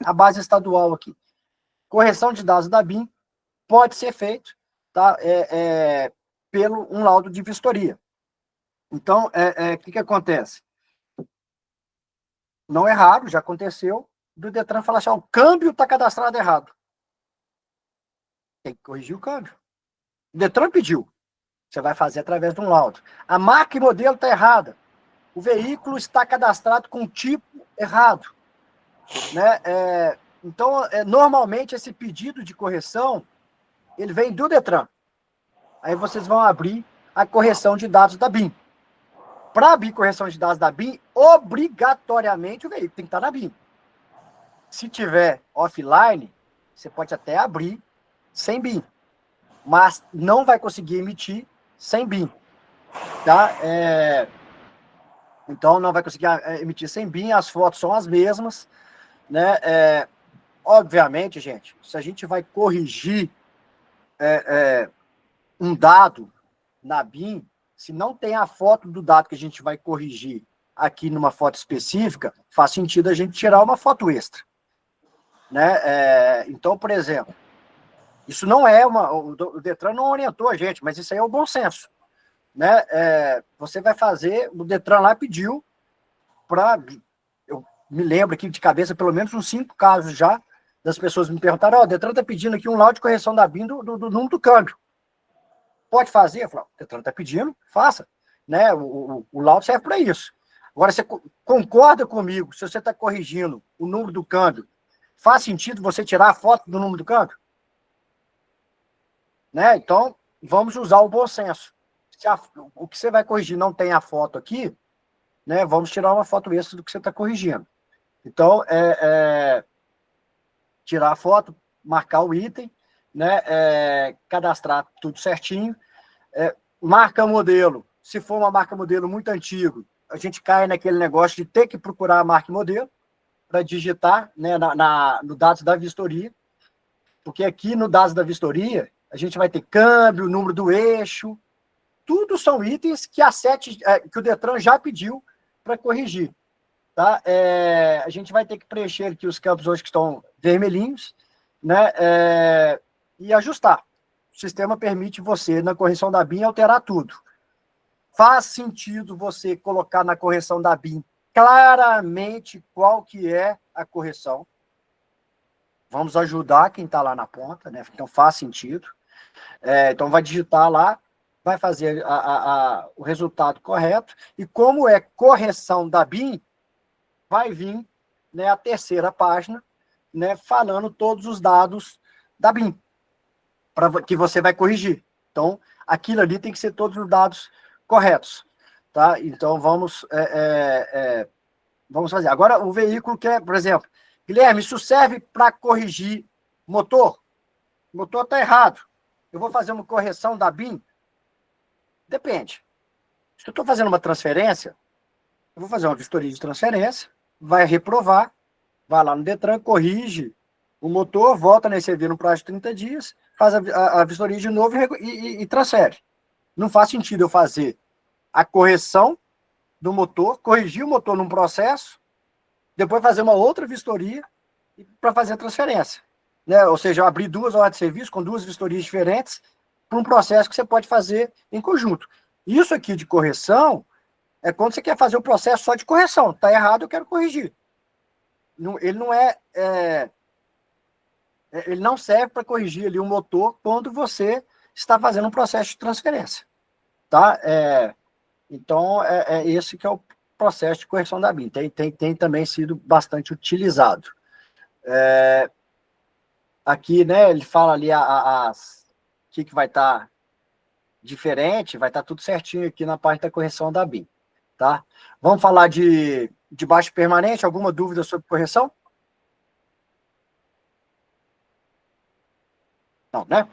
a base estadual aqui. Correção de dados da BIM pode ser feito, tá? Pelo um laudo de vistoria. Então, o que acontece? Não é raro, já aconteceu, do Detran falar assim, o câmbio está cadastrado errado. Tem que corrigir o câmbio. O Detran pediu. Você vai fazer através de um laudo. A marca e modelo está errada. O veículo está cadastrado com tipo errado. Né? Então, normalmente, esse pedido de correção, ele vem do Detran. Aí vocês vão abrir a correção de dados da BIM. Para abrir correção de dados da BIM, obrigatoriamente o veículo tem que estar na BIM. Se tiver offline, você pode até abrir sem BIM, mas não vai conseguir emitir sem BIM. Tá? Então, não vai conseguir emitir sem BIM, as fotos são as mesmas. Né? Obviamente, gente, se a gente vai corrigir um dado na BIM, se não tem a foto do dado que a gente vai corrigir aqui numa foto específica, faz sentido a gente tirar uma foto extra. Né? Então, por exemplo, isso não é o Detran não orientou a gente, mas isso aí é o bom senso. Né? Você vai fazer, o Detran lá pediu para, eu me lembro aqui de cabeça, pelo menos uns 5 casos já, das pessoas me perguntaram, o Detran está pedindo aqui um laudo de correção da BIM do número do câmbio. Pode fazer? Eu falo, o Detran está pedindo, faça. Né? O laudo serve para isso. Agora, você concorda comigo, se você está corrigindo o número do câmbio, faz sentido você tirar a foto do número do câmbio? Né? Então, vamos usar o bom senso. Se o que você vai corrigir não tem a foto aqui, né, vamos tirar uma foto extra do que você está corrigindo. Então, tirar a foto, marcar o item, né, cadastrar tudo certinho, marca modelo. Se for uma marca modelo muito antigo, a gente cai naquele negócio de ter que procurar a marca modelo para digitar, né, no dados da vistoria, porque aqui no dados da vistoria, a gente vai ter câmbio, número do eixo, tudo são itens que que o Detran já pediu para corrigir. Tá? A gente vai ter que preencher aqui os campos hoje que estão vermelhinhos, né? E ajustar. O sistema permite você, na correção da BIM, alterar tudo. Faz sentido você colocar na correção da BIM claramente qual que é a correção. Vamos ajudar quem está lá na ponta, né? Então faz sentido. Então vai digitar lá, vai fazer o resultado correto, e como é correção da BIM, vai vir, né, a terceira página, né, falando todos os dados da BIM, que você vai corrigir. Então, aquilo ali tem que ser todos os dados corretos. Tá? Então, vamos fazer. Agora, o veículo quer, por exemplo, Guilherme, isso serve para corrigir motor? O motor está errado. Eu vou fazer uma correção da BIM? Depende. Se eu estou fazendo uma transferência, eu vou fazer uma vistoria de transferência, vai reprovar, vai lá no Detran, corrige o motor, volta na ECV no prazo de 30 dias, faz a vistoria de novo e transfere. Não faz sentido eu fazer a correção do motor, corrigir o motor num processo, depois fazer uma outra vistoria para fazer a transferência. Né? Ou seja, eu abrir 2 horas de serviço com 2 vistorias diferentes para um processo que você pode fazer em conjunto. Isso aqui de correção é quando você quer fazer o processo só de correção. Está errado, eu quero corrigir. Ele não ele não serve para corrigir ali o motor quando você está fazendo um processo de transferência. Tá? Então, esse que é o processo de correção da BIM. Tem também sido bastante utilizado. Aqui, né, ele fala ali o que vai estar diferente, vai estar tudo certinho aqui na parte da correção da BIM. Tá? Vamos falar de baixo permanente? Alguma dúvida sobre correção? Não, né?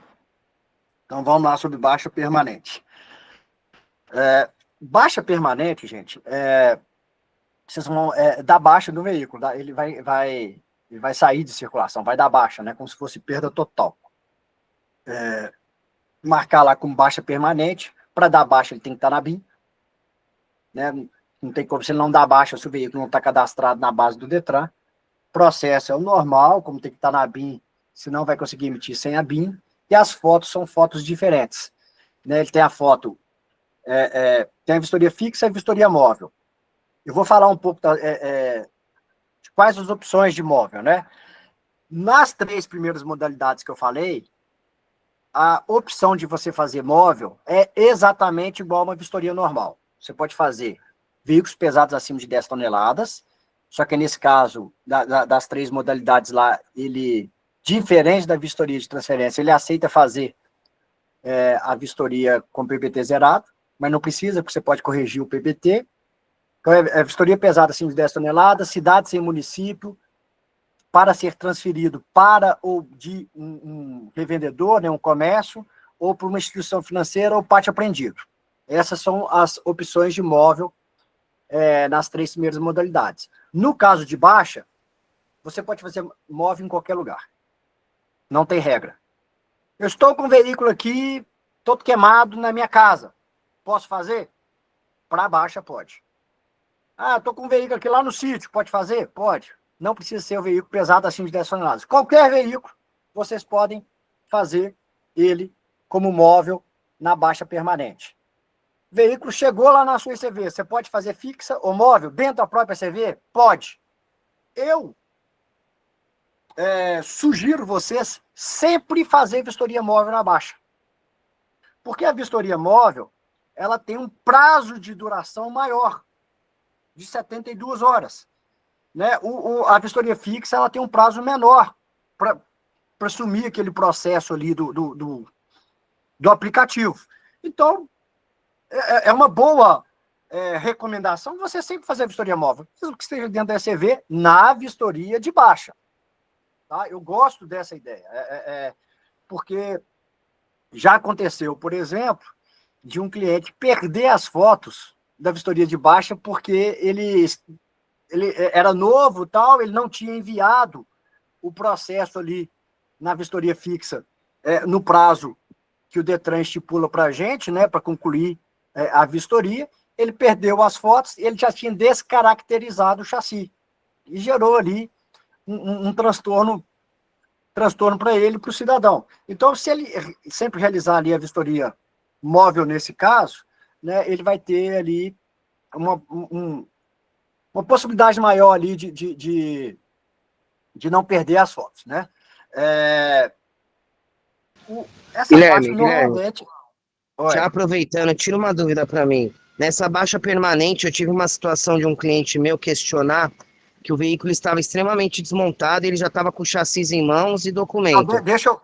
Então vamos lá sobre baixa permanente. Baixa permanente, gente, vocês vão dar baixa no veículo, tá? Ele vai sair de circulação, vai dar baixa, né? Como se fosse perda total. Marcar lá como baixa permanente. Para dar baixa, ele tem que estar na BIM, né? Não tem como, se ele não dar baixa, se o veículo não está cadastrado na base do Detran. Processo é o normal, como tem que estar na BIM, senão vai conseguir emitir sem a BIM. E as fotos são fotos diferentes, né? Ele tem a foto, tem a vistoria fixa e a vistoria móvel. Eu vou falar um pouco de quais as opções de móvel, né? Nas 3 primeiras modalidades que eu falei, a opção de você fazer móvel é exatamente igual a uma vistoria normal. Você pode fazer veículos pesados acima de 10 toneladas, só que nesse caso, das 3 modalidades lá, ele, diferente da vistoria de transferência, ele aceita fazer a vistoria com PBT zerado, mas não precisa, porque você pode corrigir o PBT. Então, é vistoria pesada acima de 10 toneladas, cidade sem município, para ser transferido para ou de um revendedor, né, um comércio, ou para uma instituição financeira ou pátio apreendido. Essas são as opções de móvel nas 3 primeiras modalidades. No caso de baixa, você pode fazer móvel em qualquer lugar. Não tem regra. Eu estou com um veículo aqui, todo queimado na minha casa. Posso fazer? Para baixa, pode. Ah, estou com um veículo aqui lá no sítio. Pode fazer? Pode. Não precisa ser um veículo pesado acima de 10 toneladas. Qualquer veículo, vocês podem fazer ele como móvel na baixa permanente. O veículo chegou lá na sua ICV, você pode fazer fixa ou móvel dentro da própria ICV? Pode. Eu sugiro vocês sempre fazer vistoria móvel na baixa. Porque a vistoria móvel, ela tem um prazo de duração maior, de 72 horas. Né? A vistoria fixa, ela tem um prazo menor para assumir aquele processo ali do aplicativo. Então, é uma boa recomendação você sempre fazer a vistoria móvel, mesmo que esteja dentro da ECV, na vistoria de baixa. Tá? Eu gosto dessa ideia, porque já aconteceu, por exemplo, de um cliente perder as fotos da vistoria de baixa porque ele era novo, tal, ele não tinha enviado o processo ali na vistoria fixa no prazo que o Detran estipula para a gente, né, para concluir a vistoria. Ele perdeu as fotos, ele já tinha descaracterizado o chassi e gerou ali um transtorno para ele, para o cidadão. Então, se ele sempre realizar ali a vistoria móvel nesse caso, né, ele vai ter ali uma possibilidade maior ali de não perder as fotos, né? Essa parte normalmente... Já aproveitando, tira uma dúvida para mim. Nessa baixa permanente, eu tive uma situação de um cliente meu questionar que o veículo estava extremamente desmontado e ele já estava com chassis em mãos e documento. Deixa eu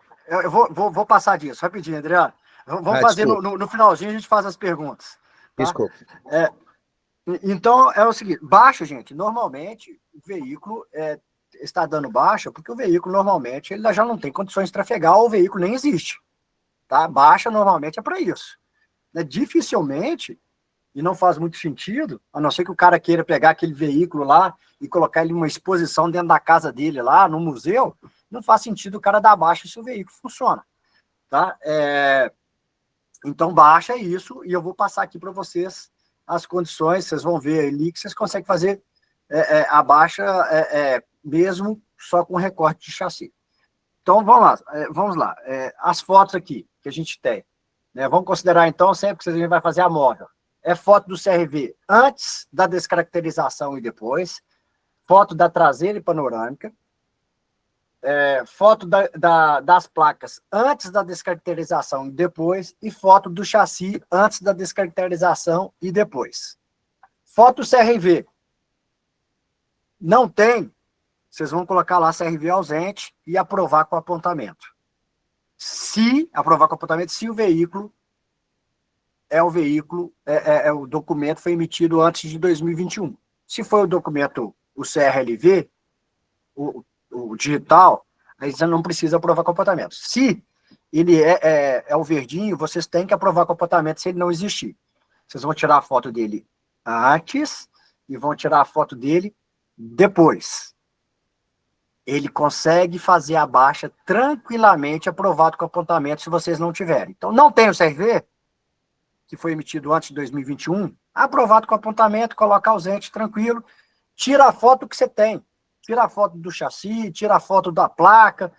vou passar disso, rapidinho, Adriano. Vamos fazer no finalzinho, a gente faz as perguntas. Tá? Desculpa. Então, é o seguinte, baixa, gente, normalmente o veículo está dando baixa, porque o veículo normalmente ele já não tem condições de trafegar, ou o veículo nem existe. Tá? Baixa normalmente é para isso. Né? Dificilmente, e não faz muito sentido, a não ser que o cara queira pegar aquele veículo lá e colocar ele em uma exposição dentro da casa dele lá, no museu, não faz sentido o cara dar baixa se o veículo funciona. Tá? Então, baixa isso, e eu vou passar aqui para vocês as condições, vocês vão ver ali que vocês conseguem fazer a baixa mesmo só com recorte de chassi. Então, vamos lá. As fotos aqui que a gente tem, né? Vamos considerar, então, sempre que a gente vai fazer a móvel. Foto do CRV antes da descaracterização e depois, foto da traseira e panorâmica, foto das placas antes da descaracterização e depois, e foto do chassi antes da descaracterização e depois. Foto CRV. Não tem, vocês vão colocar lá CRV ausente e aprovar com apontamento. Se aprovar com apontamento, se o veículo o documento foi emitido antes de 2021. Se foi o documento, o CRLV, o digital, aí você não precisa aprovar comportamento. Se ele é o verdinho, vocês têm que aprovar comportamento se ele não existir. Vocês vão tirar a foto dele antes e vão tirar a foto dele depois. Ele consegue fazer a baixa tranquilamente, aprovado com apontamento, se vocês não tiverem. Então, não tem o CRV, que foi emitido antes de 2021, aprovado com apontamento, coloca ausente, tranquilo, tira a foto que você tem. Tira a foto do chassi, tira a foto da placa.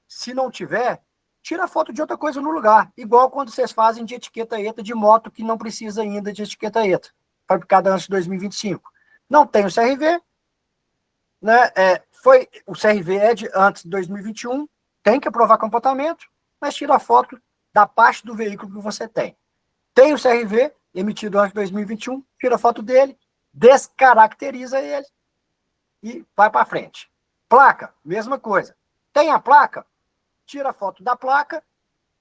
Se não tiver, tira a foto de outra coisa no lugar. Igual quando vocês fazem de etiqueta ETA de moto que não precisa ainda de etiqueta ETA, fabricada antes de 2025. Não tem o CRV, né? O CRV é de antes de 2021, tem que aprovar comportamento, mas tira a foto da parte do veículo que você tem. Tem o CRV, emitido antes de 2021, tira a foto dele, descaracteriza ele e vai para frente. Placa, mesma coisa. Tem a placa, tira a foto da placa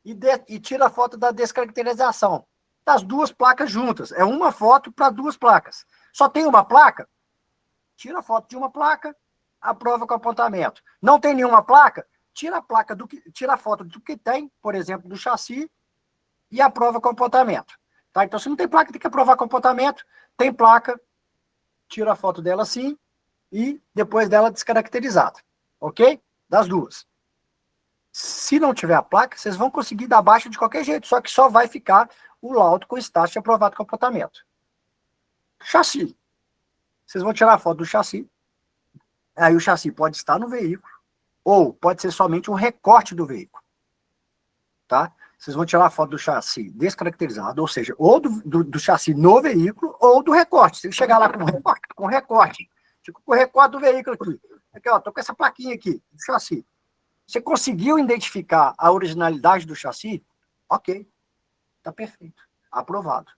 e tira a foto da descaracterização. Das duas placas juntas. É uma foto para duas placas. Só tem uma placa? Tira a foto de uma placa, aprova com apontamento. Não tem nenhuma placa? Tira a foto do que tem, por exemplo, do chassi, e aprova com apontamento. Tá? Então, se não tem placa, tem que aprovar com apontamento. Tem placa, tira a foto dela assim, e depois dela descaracterizada. Ok? Das duas. Se não tiver a placa, vocês vão conseguir dar baixa de qualquer jeito, só que só vai ficar o laudo com status de aprovado com apontamento. Chassi. Vocês vão tirar a foto do chassi. Aí o chassi pode estar no veículo, ou pode ser somente um recorte do veículo. Tá? Vocês vão tirar a foto do chassi descaracterizado, ou seja, ou do chassi no veículo, ou do recorte. Se chegar lá com recorte, tipo, com o recorte do veículo aqui. Aqui, ó, tô com essa plaquinha aqui, do chassi. Você conseguiu identificar a originalidade do chassi? Ok. Tá perfeito. Aprovado.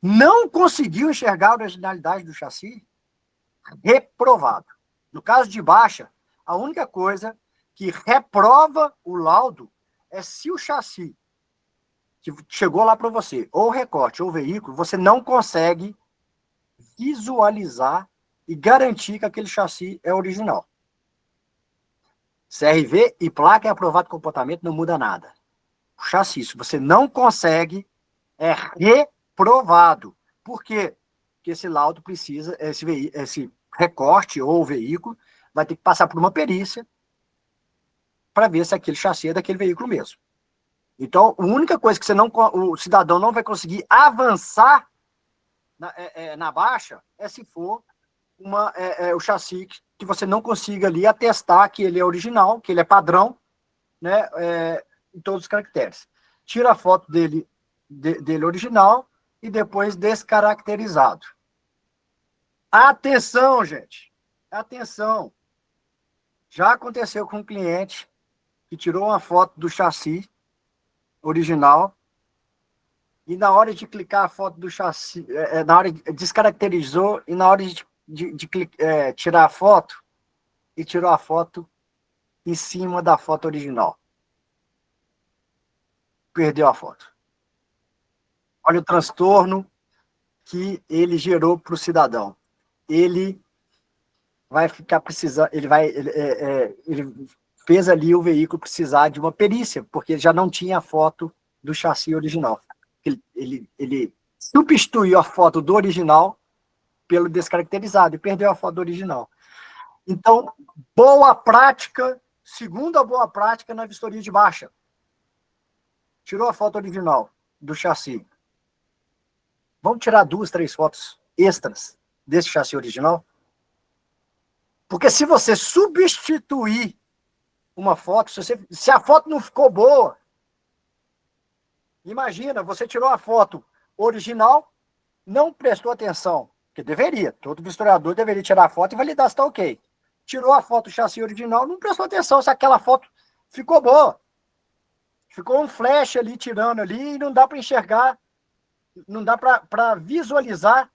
Não conseguiu enxergar a originalidade do chassi? Reprovado. No caso de baixa, a única coisa que reprova o laudo é se o chassi que chegou lá para você, ou recorte, ou veículo, você não consegue visualizar e garantir que aquele chassi é original. CRV e placa é aprovado com comportamento, não muda nada. O chassi, se você não consegue, é reprovado. Por quê? Porque esse laudo precisa, esse recorte ou veículo, vai ter que passar por uma perícia para ver se aquele chassi é daquele veículo mesmo. Então, a única coisa que o cidadão não vai conseguir avançar na baixa é se for o chassi que você não consiga ali atestar que ele é original, que ele é padrão, né, em todos os caracteres. Tira a foto dele original e depois descaracterizado. Atenção, gente! Atenção! Já aconteceu com um cliente que tirou uma foto do chassi original e na hora de clicar a foto do chassi, na hora descaracterizou e na hora de tirar a foto, e tirou a foto em cima da foto original. Perdeu a foto. Olha o transtorno que ele gerou para o cidadão. Ele vai ficar precisando, ele fez ali o veículo precisar de uma perícia, porque já não tinha a foto do chassi original. Ele substituiu a foto do original pelo descaracterizado e perdeu a foto do original. Então, segunda boa prática na vistoria de baixa. Tirou a foto original do chassi. Vamos tirar 2, 3 fotos extras desse chassi original? Porque se você substituir uma foto, se a foto não ficou boa, imagina, você tirou a foto original, não prestou atenção, que deveria, todo vistoriador deveria tirar a foto e validar se está ok. Tirou a foto do chassi original, não prestou atenção se aquela foto ficou boa. Ficou um flash ali, tirando ali, e não dá para enxergar, não dá para visualizar,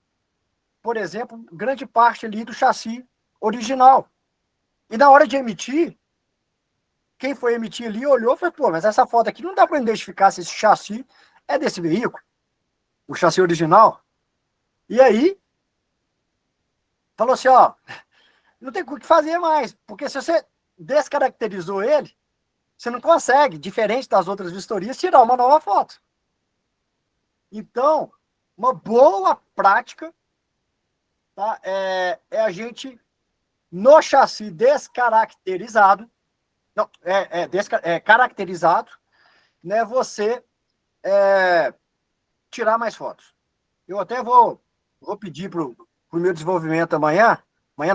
por exemplo, grande parte ali do chassi original. E na hora de emitir, quem foi emitir ali olhou e falou, pô, mas essa foto aqui não dá para identificar se esse chassi é desse veículo, o chassi original. E aí, falou assim, ó, não tem o que fazer mais, porque se você descaracterizou ele, você não consegue, diferente das outras vistorias, tirar uma nova foto. Então, uma boa prática tá? É a gente, no chassi descaracterizado, não, caracterizado, né, você tirar mais fotos. Eu até vou pedir para o meu desenvolvimento amanhã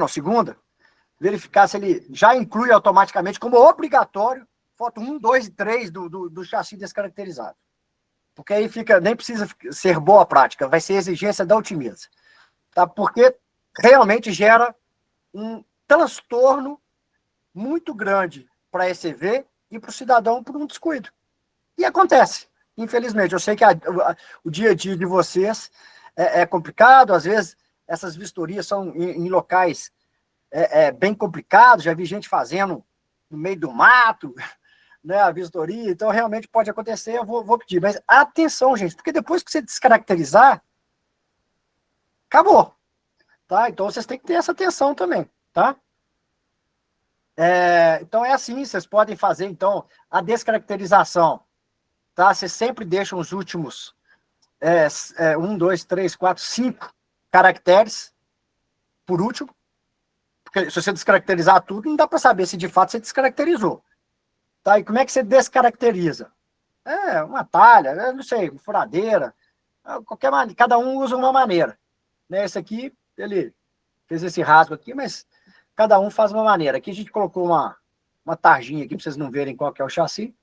não, segunda, verificar se ele já inclui automaticamente como obrigatório foto 1, 2 e 3 do chassi descaracterizado. Porque aí nem precisa ser boa prática, vai ser exigência da Otimiza. Tá? Porque realmente gera um transtorno muito grande para a ECV e para o cidadão por um descuido. E acontece, infelizmente. Eu sei que o dia a dia de vocês é complicado, às vezes essas vistorias são em locais bem complicados, já vi gente fazendo no meio do mato, né, a vistoria, então realmente pode acontecer, eu vou pedir. Mas atenção, gente, porque depois que você descaracterizar, acabou. Tá? Então vocês têm que ter essa atenção também, tá? Então é assim, vocês podem fazer, então, a descaracterização, tá? Vocês sempre deixam os últimos 1, 2, 3, 4, 5 caracteres por último, porque se você descaracterizar tudo, não dá para saber se de fato você descaracterizou. Tá? E como é que você descaracteriza? Uma talha, não sei, uma furadeira, qualquer maneira, cada um usa uma maneira. Né? Esse aqui, ele fez esse rasgo aqui, mas cada um faz uma maneira. Aqui a gente colocou uma tarjinha aqui para vocês não verem qual que é o chassi,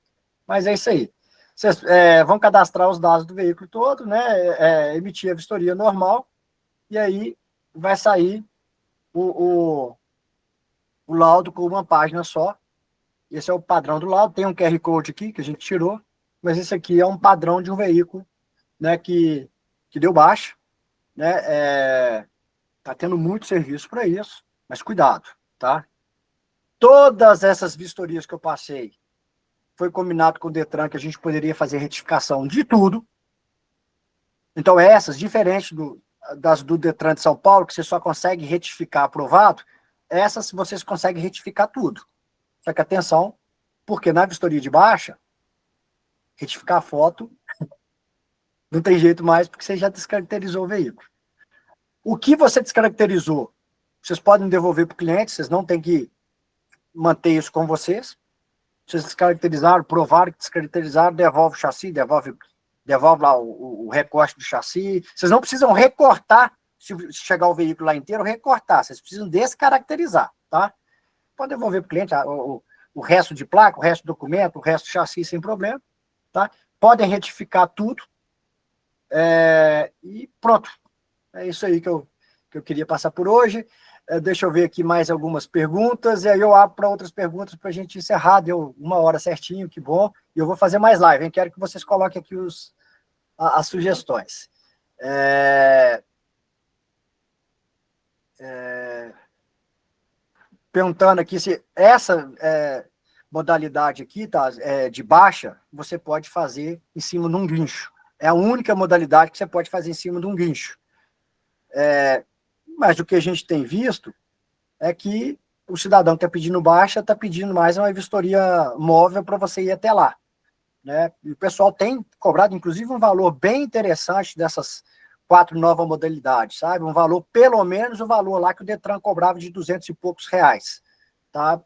mas é isso aí. Vocês vão cadastrar os dados do veículo todo, né? Emitir a vistoria normal, e aí vai sair o laudo com uma página só. Esse é o padrão do laudo. Tem um QR Code aqui que a gente tirou, mas esse aqui é um padrão de um veículo, né, que deu baixa, né? Tá tendo muito serviço para isso, mas cuidado, tá? Todas essas vistorias que eu passei, foi combinado com o Detran que a gente poderia fazer retificação de tudo. Então essas, diferente das do Detran de São Paulo, que você só consegue retificar aprovado, essas vocês conseguem retificar tudo. Só que atenção, porque na vistoria de baixa, retificar a foto não tem jeito mais, porque você já descaracterizou o veículo. O que você descaracterizou, vocês podem devolver para o cliente, vocês não têm que manter isso com vocês. Vocês descaracterizaram, provaram que descaracterizaram, devolve o chassi, devolve lá o recorte do chassi. Vocês não precisam recortar, se chegar o veículo lá inteiro, recortar. Vocês precisam descaracterizar, tá? Pode devolver para o cliente o resto de placa, o resto do documento, o resto do chassi sem problema, tá? Podem retificar tudo. E pronto. É isso aí que eu queria passar por hoje. Deixa eu ver aqui mais algumas perguntas, e aí eu abro para outras perguntas para a gente encerrar. Deu 1 hora certinho, que bom. E eu vou fazer mais live, hein? Quero que vocês coloquem aqui as sugestões. Perguntando aqui se essa modalidade aqui, tá, de baixa, você pode fazer em cima de um guincho. É a única modalidade que você pode fazer em cima de um guincho. Mas o que a gente tem visto é que o cidadão que está pedindo baixa está pedindo mais uma vistoria móvel para você ir até lá. Né? E o pessoal tem cobrado, inclusive, um valor bem interessante dessas 4 novas modalidades, sabe? Um valor, pelo menos o valor lá que o Detran cobrava de 200 e poucos reais. Tá?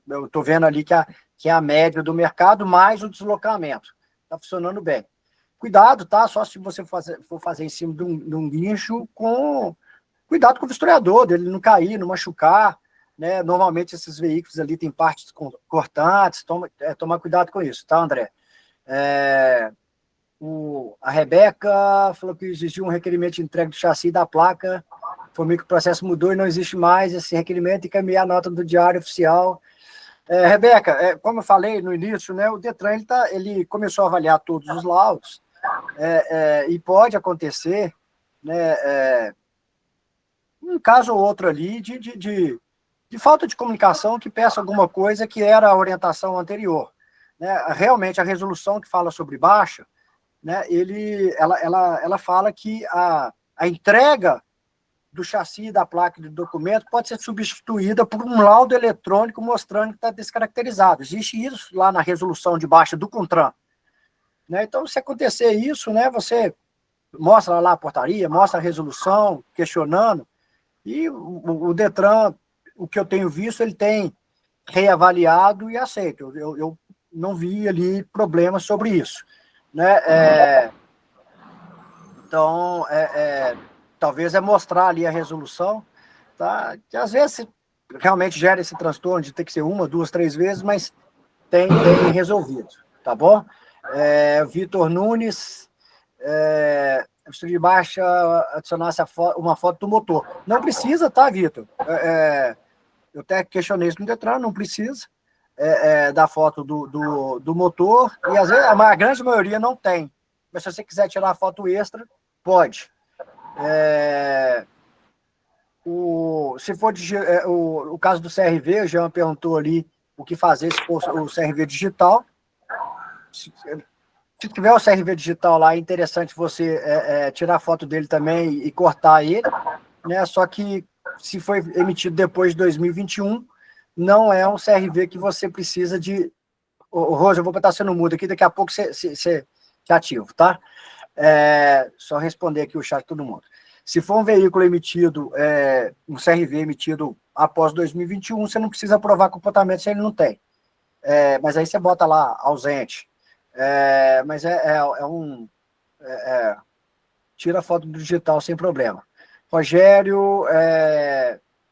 Eu estou vendo ali que é a média do mercado mais o deslocamento. Está funcionando bem. Cuidado, tá? Só se você for fazer em cima de um guincho, cuidado com o vistoriador, dele não cair, não machucar, né? Normalmente esses veículos ali têm partes cortantes, tomar cuidado com isso, tá, André? A Rebeca falou que existia um requerimento de entrega do chassi da placa, informei que o processo mudou e não existe mais esse requerimento, e encaminhar a nota do diário oficial. Rebeca, como eu falei no início, né, o Detran ele começou a avaliar todos os laudos, e pode acontecer, né, um caso ou outro ali de falta de comunicação que peça alguma coisa que era a orientação anterior. Né? Realmente, a resolução que fala sobre baixa, né, ela fala que a entrega do chassi, da placa e do documento pode ser substituída por um laudo eletrônico mostrando que está descaracterizado. Existe isso lá na resolução de baixa do CONTRAN. Né? Então, se acontecer isso, né, você mostra lá a portaria, mostra a resolução, questionando, E o Detran, o que eu tenho visto, ele tem reavaliado e aceito. Eu não vi ali problemas sobre isso, né? Então, talvez mostrar ali a resolução, tá? Que às vezes realmente gera esse transtorno de ter que ser uma, duas, três vezes, mas tem resolvido, tá bom? Vitor Nunes, vistoria de baixa, adicionasse uma foto do motor. Não precisa, tá, Vitor? Eu até questionei isso no Detran, não precisa da foto do motor, e às vezes a grande maioria não tem. Mas se você quiser tirar a foto extra, pode. Se for o caso do CRV, o Jean perguntou ali o que fazer se for o CRV digital. Se tiver o CRV digital lá, é interessante você tirar a foto dele também e cortar ele, né? Só que se foi emitido depois de 2021, não é um CRV que você precisa de... Rosa, eu vou botar você no mudo aqui, daqui a pouco você ativo, tá? Só responder aqui o chat de todo mundo. Se for um veículo emitido, um CRV emitido após 2021, você não precisa aprovar comportamento se ele não tem. Mas aí você bota lá, ausente. Mas tira a foto do digital sem problema. Rogério,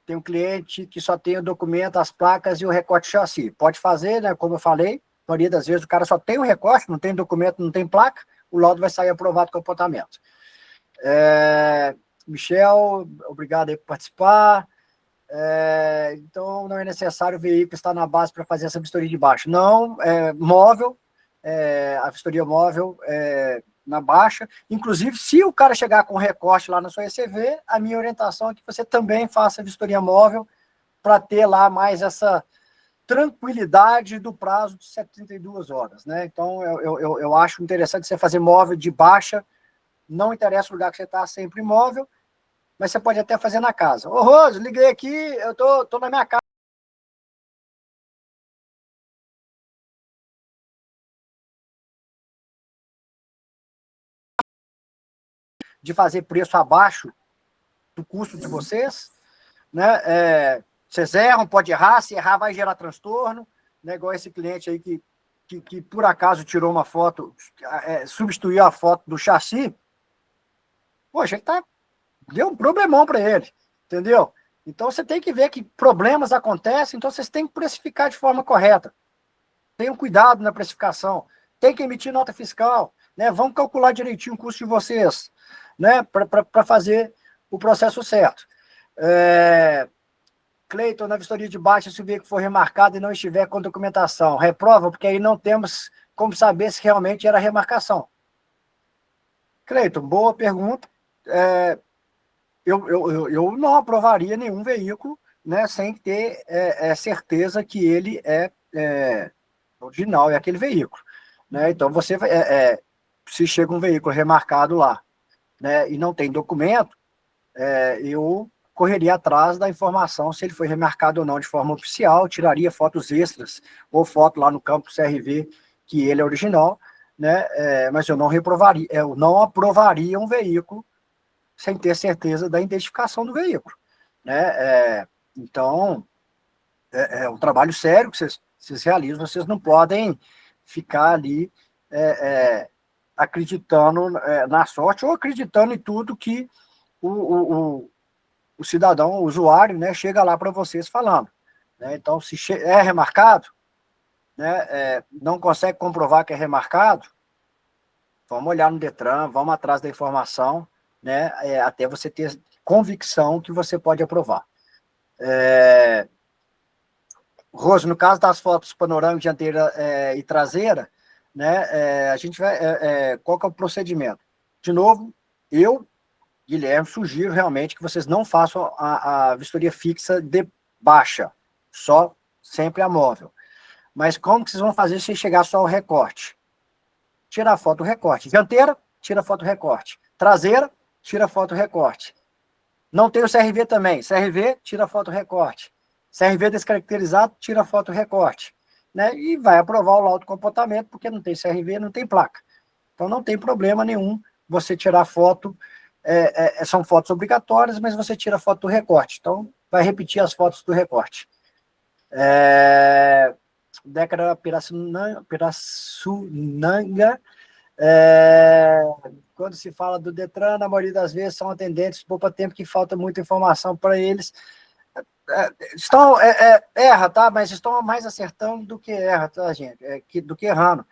tem um cliente que só tem o documento, as placas e o recorte chassi. Pode fazer, né? Como eu falei, a maioria das vezes o cara só tem o recorte, não tem documento, não tem placa, o laudo vai sair aprovado com o comportamento. Michel, obrigado aí por participar. Então, não é necessário o veículo estar na base para fazer essa vistoria de baixo. Não, móvel, a vistoria móvel na baixa. Inclusive, se o cara chegar com recorte lá na sua ECV, a minha orientação é que você também faça a vistoria móvel para ter lá mais essa tranquilidade do prazo de 72 horas, né? Então, eu acho interessante você fazer móvel de baixa, não interessa o lugar que você está, sempre móvel, mas você pode até fazer na casa. Ô, Rose, liguei aqui, eu tô na minha casa. De fazer preço abaixo do custo de vocês, né? Vocês erram, pode errar, se errar vai gerar transtorno, né? Igual esse cliente aí que por acaso tirou uma foto, substituiu a foto do chassi, poxa, deu um problemão para ele, entendeu? Então você tem que ver que problemas acontecem, então vocês têm que precificar de forma correta. Tenham cuidado na precificação, tem que emitir nota fiscal, né? Vamos calcular direitinho o custo de vocês, né? Para fazer o processo certo. Cleiton, na vistoria de baixa, se o veículo for remarcado e não estiver com documentação, reprova, porque aí não temos como saber se realmente era remarcação. Cleiton, boa pergunta. Eu não aprovaria nenhum veículo, né, sem ter certeza que ele é original, é aquele veículo, né? Então, você se chega um veículo remarcado lá, né, e não tem documento, eu correria atrás da informação se ele foi remarcado ou não de forma oficial, tiraria fotos extras, ou foto lá no campo CRV que ele é original, né? Mas eu não aprovaria um veículo sem ter certeza da identificação do veículo, né? Então, um trabalho sério que vocês realizam, vocês não podem ficar ali acreditando na sorte ou acreditando em tudo que o cidadão, o usuário, né, chega lá para vocês falando, né? Então, se é remarcado, né, não consegue comprovar que é remarcado, vamos olhar no Detran, vamos atrás da informação, né, até você ter convicção que você pode aprovar. Rose, no caso das fotos panorâmica dianteira e traseira, né, a gente vai... qual que é o procedimento? De novo, eu, Guilherme, sugiro realmente que vocês não façam a vistoria fixa de baixa, só sempre a móvel. Mas como que vocês vão fazer se chegar só ao recorte? Tira a foto do recorte. Dianteira, tira a foto do recorte. Traseira, tira a foto do recorte. Não tem o CRV também. CRV, tira a foto do recorte. CRV descaracterizado, tira a foto do recorte. Né? E vai aprovar o laudo de comportamento, porque não tem CRV, não tem placa. Então não tem problema nenhum você tirar foto são fotos obrigatórias, mas você tira a foto do recorte. Então, vai repetir as fotos do recorte. Década Pirassunanga. Quando se fala do Detran, na maioria das vezes são atendentes, poupa tempo que falta muita informação para eles. Erra, tá? Mas estão mais acertando do que erra, tá, gente? Do que errando.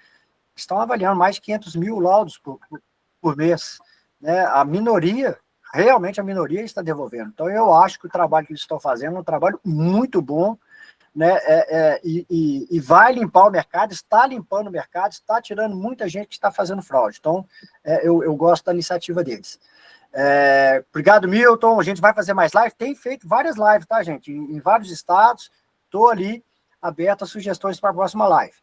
Estão avaliando mais de 500 mil laudos por mês. Né? Realmente a minoria está devolvendo. Então, eu acho que o trabalho que eles estão fazendo é um trabalho muito bom, né? E vai limpar o mercado, está limpando o mercado, está tirando muita gente que está fazendo fraude. Então, eu gosto da iniciativa deles. Obrigado, Milton. A gente vai fazer mais live. Tem feito várias lives, tá, gente? Em vários estados. Estou ali aberto a sugestões para a próxima live.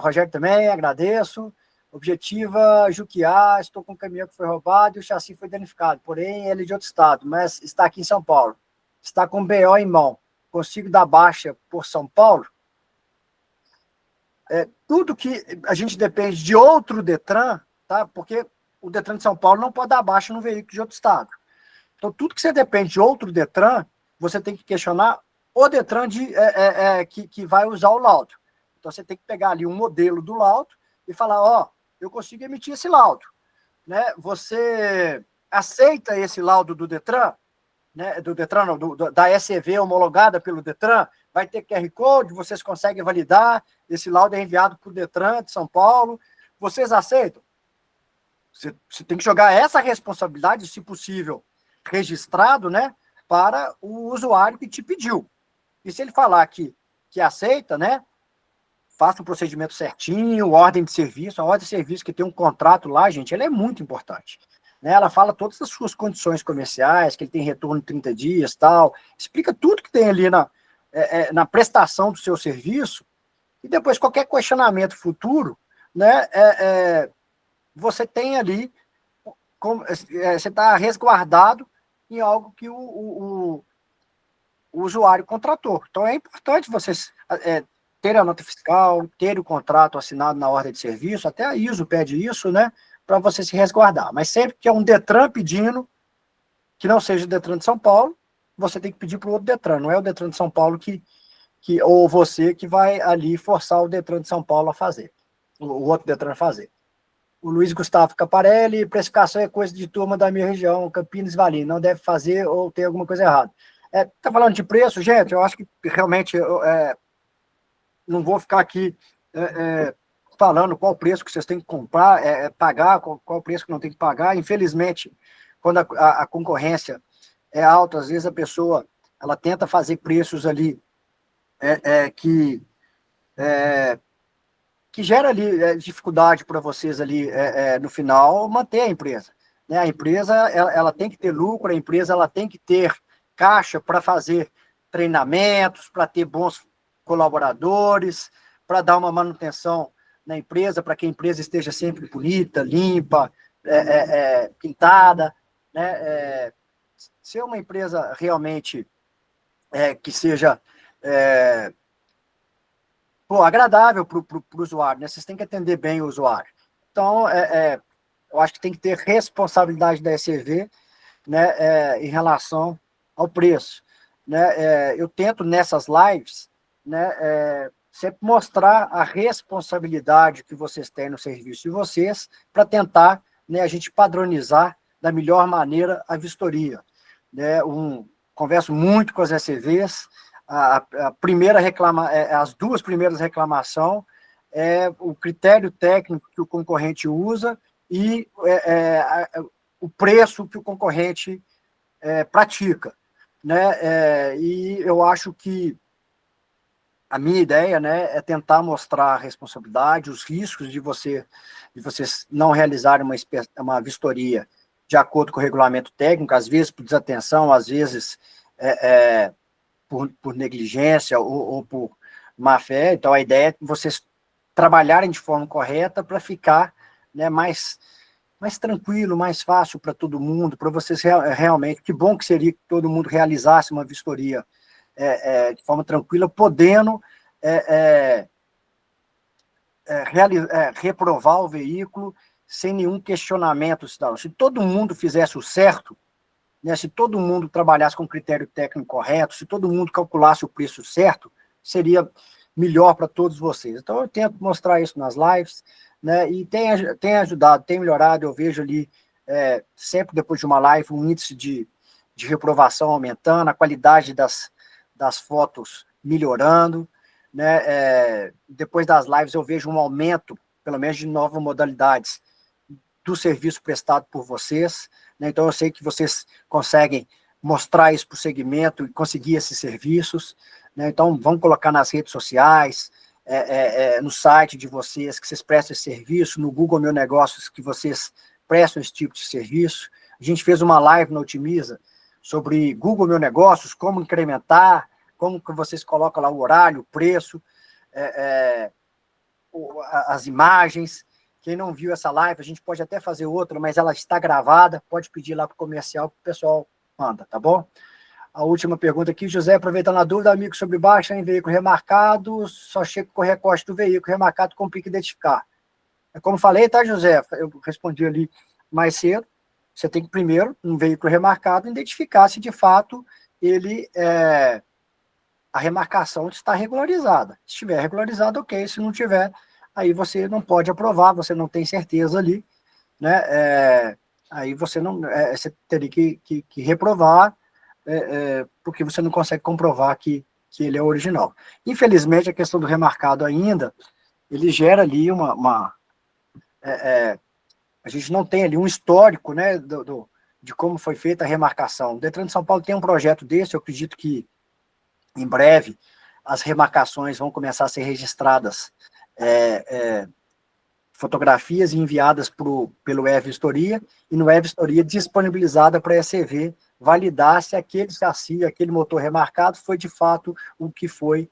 Rogério também, agradeço. Objetiva, Juquiá, estou com o caminhão que foi roubado e o chassi foi danificado, porém ele é de outro estado, mas está aqui em São Paulo. Está com BO em mão. Consigo dar baixa por São Paulo? Tudo que a gente depende de outro Detran, tá? Porque o Detran de São Paulo não pode dar baixa no veículo de outro estado. Então, tudo que você depende de outro Detran, você tem que questionar o Detran que vai usar o laudo. Então, você tem que pegar ali um modelo do laudo e falar, eu consigo emitir esse laudo. Né? Você aceita esse laudo do Detran? Né? Do Detran, não, da SEV homologada pelo Detran? Vai ter QR Code, vocês conseguem validar, esse laudo é enviado para o Detran de São Paulo. Vocês aceitam? Você tem que jogar essa responsabilidade, se possível, registrado, né, para o usuário que te pediu. E se ele falar que aceita, né, faça o procedimento certinho, ordem de serviço. A ordem de serviço que tem um contrato lá, gente, ela é muito importante. Né? Ela fala todas as suas condições comerciais, que ele tem retorno em 30 dias, tal. Explica tudo que tem ali na prestação do seu serviço. E depois, qualquer questionamento futuro, né, você tem ali, você está resguardado em algo que o usuário contratou. Então, é importante vocês ter a nota fiscal, ter o contrato assinado na ordem de serviço, até a ISO pede isso, né, para você se resguardar. Mas sempre que é um Detran pedindo, que não seja o Detran de São Paulo, você tem que pedir para o outro Detran, não é o Detran de São Paulo ou você que vai ali forçar o Detran de São Paulo a fazer, o outro Detran a fazer. O Luiz Gustavo Caparelli, precificação é coisa de turma da minha região, Campinas e Valinho, não deve fazer ou tem alguma coisa errada. Tá falando de preço, gente, eu acho que realmente não vou ficar aqui falando qual preço que vocês têm que comprar, pagar, qual preço que não tem que pagar. Infelizmente, quando a concorrência é alta, às vezes a pessoa ela tenta fazer preços ali que gera ali dificuldade para vocês ali no final manter a empresa. Né? A empresa ela tem que ter lucro, a empresa ela tem que ter caixa para fazer treinamentos, para ter bons colaboradores, para dar uma manutenção na empresa, para que a empresa esteja sempre bonita, limpa, pintada. Né? Ser uma empresa realmente que seja agradável para o usuário, né? Vocês têm que atender bem o usuário. Então, eu acho que tem que ter responsabilidade da SEV, né, em relação ao preço. Né? Eu tento, nessas lives, né, sempre mostrar a responsabilidade que vocês têm no serviço de vocês para tentar, né, a gente padronizar da melhor maneira a vistoria. Né? Converso muito com as SEVs, a primeira as duas primeiras reclamações é o critério técnico que o concorrente usa e o preço que o concorrente pratica. Né? E eu acho que a minha ideia, né, é tentar mostrar a responsabilidade, os riscos de vocês não realizarem uma vistoria de acordo com o regulamento técnico, às vezes por desatenção, às vezes por negligência ou por má fé. Então, a ideia é vocês trabalharem de forma correta para ficar, né, mais tranquilo, mais fácil para todo mundo, para vocês realmente, que bom que seria que todo mundo realizasse uma vistoria de forma tranquila, podendo reprovar o veículo sem nenhum questionamento. Se todo mundo fizesse o certo, né, se todo mundo trabalhasse com critério técnico correto, se todo mundo calculasse o preço certo, seria melhor para todos vocês. Então, eu tento mostrar isso nas lives, né, e tem ajudado, tem melhorado. Eu vejo ali, sempre depois de uma live, um índice de reprovação aumentando, a qualidade das fotos melhorando, né, depois das lives eu vejo um aumento, pelo menos de novas modalidades, do serviço prestado por vocês, né, então eu sei que vocês conseguem mostrar isso para o segmento e conseguir esses serviços, né, então vamos colocar nas redes sociais, no site de vocês, que vocês prestam esse serviço, no Google Meu Negócios, que vocês prestam esse tipo de serviço. A gente fez uma live na Otimiza sobre Google Meu Negócios, como incrementar, como que vocês colocam lá o horário, o preço, as imagens. Quem não viu essa live, a gente pode até fazer outra, mas ela está gravada, pode pedir lá para o comercial, que o pessoal manda, tá bom? A última pergunta aqui, José, aproveitando a dúvida, amigo, sobre baixa em veículo remarcado, só chega com o recorte do veículo remarcado, complica identificar. É como falei, tá, José? Eu respondi ali mais cedo, você tem que primeiro, um veículo remarcado, identificar se de fato ele a remarcação está regularizada. Se estiver regularizado, ok. Se não tiver, aí você não pode aprovar, você não tem certeza ali, né? Aí você não, você teria que reprovar, porque você não consegue comprovar que ele é original. Infelizmente, a questão do remarcado ainda, ele gera ali a gente não tem ali um histórico, né, de como foi feita a remarcação. O Detran de São Paulo tem um projeto desse, eu acredito que em breve as remarcações vão começar a ser registradas, fotografias enviadas pelo e-vistoria, e no e-vistoria disponibilizada para a ECV validar se aquele chassi, aquele motor remarcado foi de fato o que foi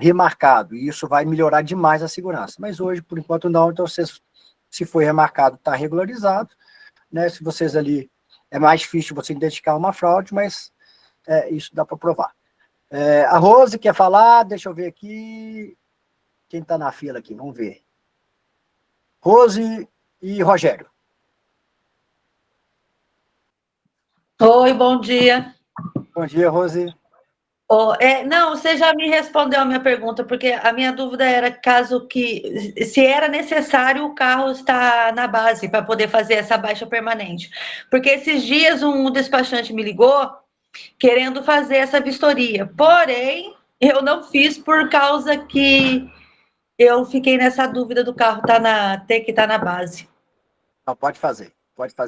remarcado, e isso vai melhorar demais a segurança. Mas hoje, por enquanto, não. Então, se foi remarcado, está regularizado, né? Se vocês ali, é mais difícil você identificar uma fraude, mas isso dá para provar. A Rose quer falar, deixa eu ver aqui, quem está na fila aqui, vamos ver. Rose e Rogério. Oi, bom dia. Bom dia, Rose. Não, você já me respondeu a minha pergunta, porque a minha dúvida era se era necessário o carro estar na base para poder fazer essa baixa permanente. Porque esses dias um despachante me ligou querendo fazer essa vistoria, porém eu não fiz por causa que eu fiquei nessa dúvida do carro ter que estar na base. Não, pode fazer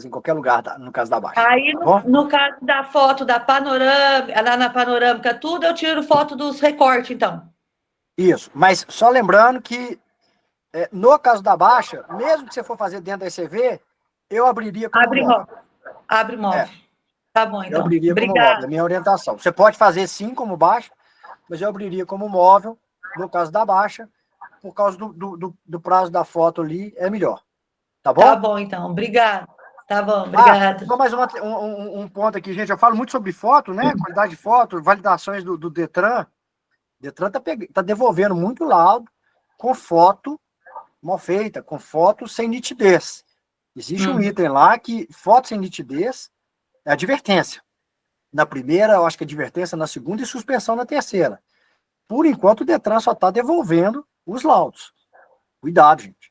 em qualquer lugar, no caso da baixa. Aí, tá no caso da foto da panorâmica, lá na panorâmica, tudo, eu tiro foto dos recortes, então. Isso, mas só lembrando que, no caso da baixa, mesmo que você for fazer dentro da ECV, eu abriria como móvel. Abre móvel. Tá bom, então. Eu abriria como móvel, é a minha orientação. Você pode fazer sim como baixa, mas eu abriria como móvel, no caso da baixa, por causa do prazo da foto ali, é melhor. Tá bom? Tá bom, então. Obrigado. Tá bom, obrigado. Só mais um ponto aqui, gente. Eu falo muito sobre foto, né? Qualidade de foto, validações do Detran. O Detran tá devolvendo muito laudo com foto mal feita, com foto sem nitidez. Existe um item lá que foto sem nitidez é advertência. Na primeira, eu acho que é advertência na segunda e suspensão na terceira. Por enquanto, o Detran só está devolvendo os laudos. Cuidado, gente.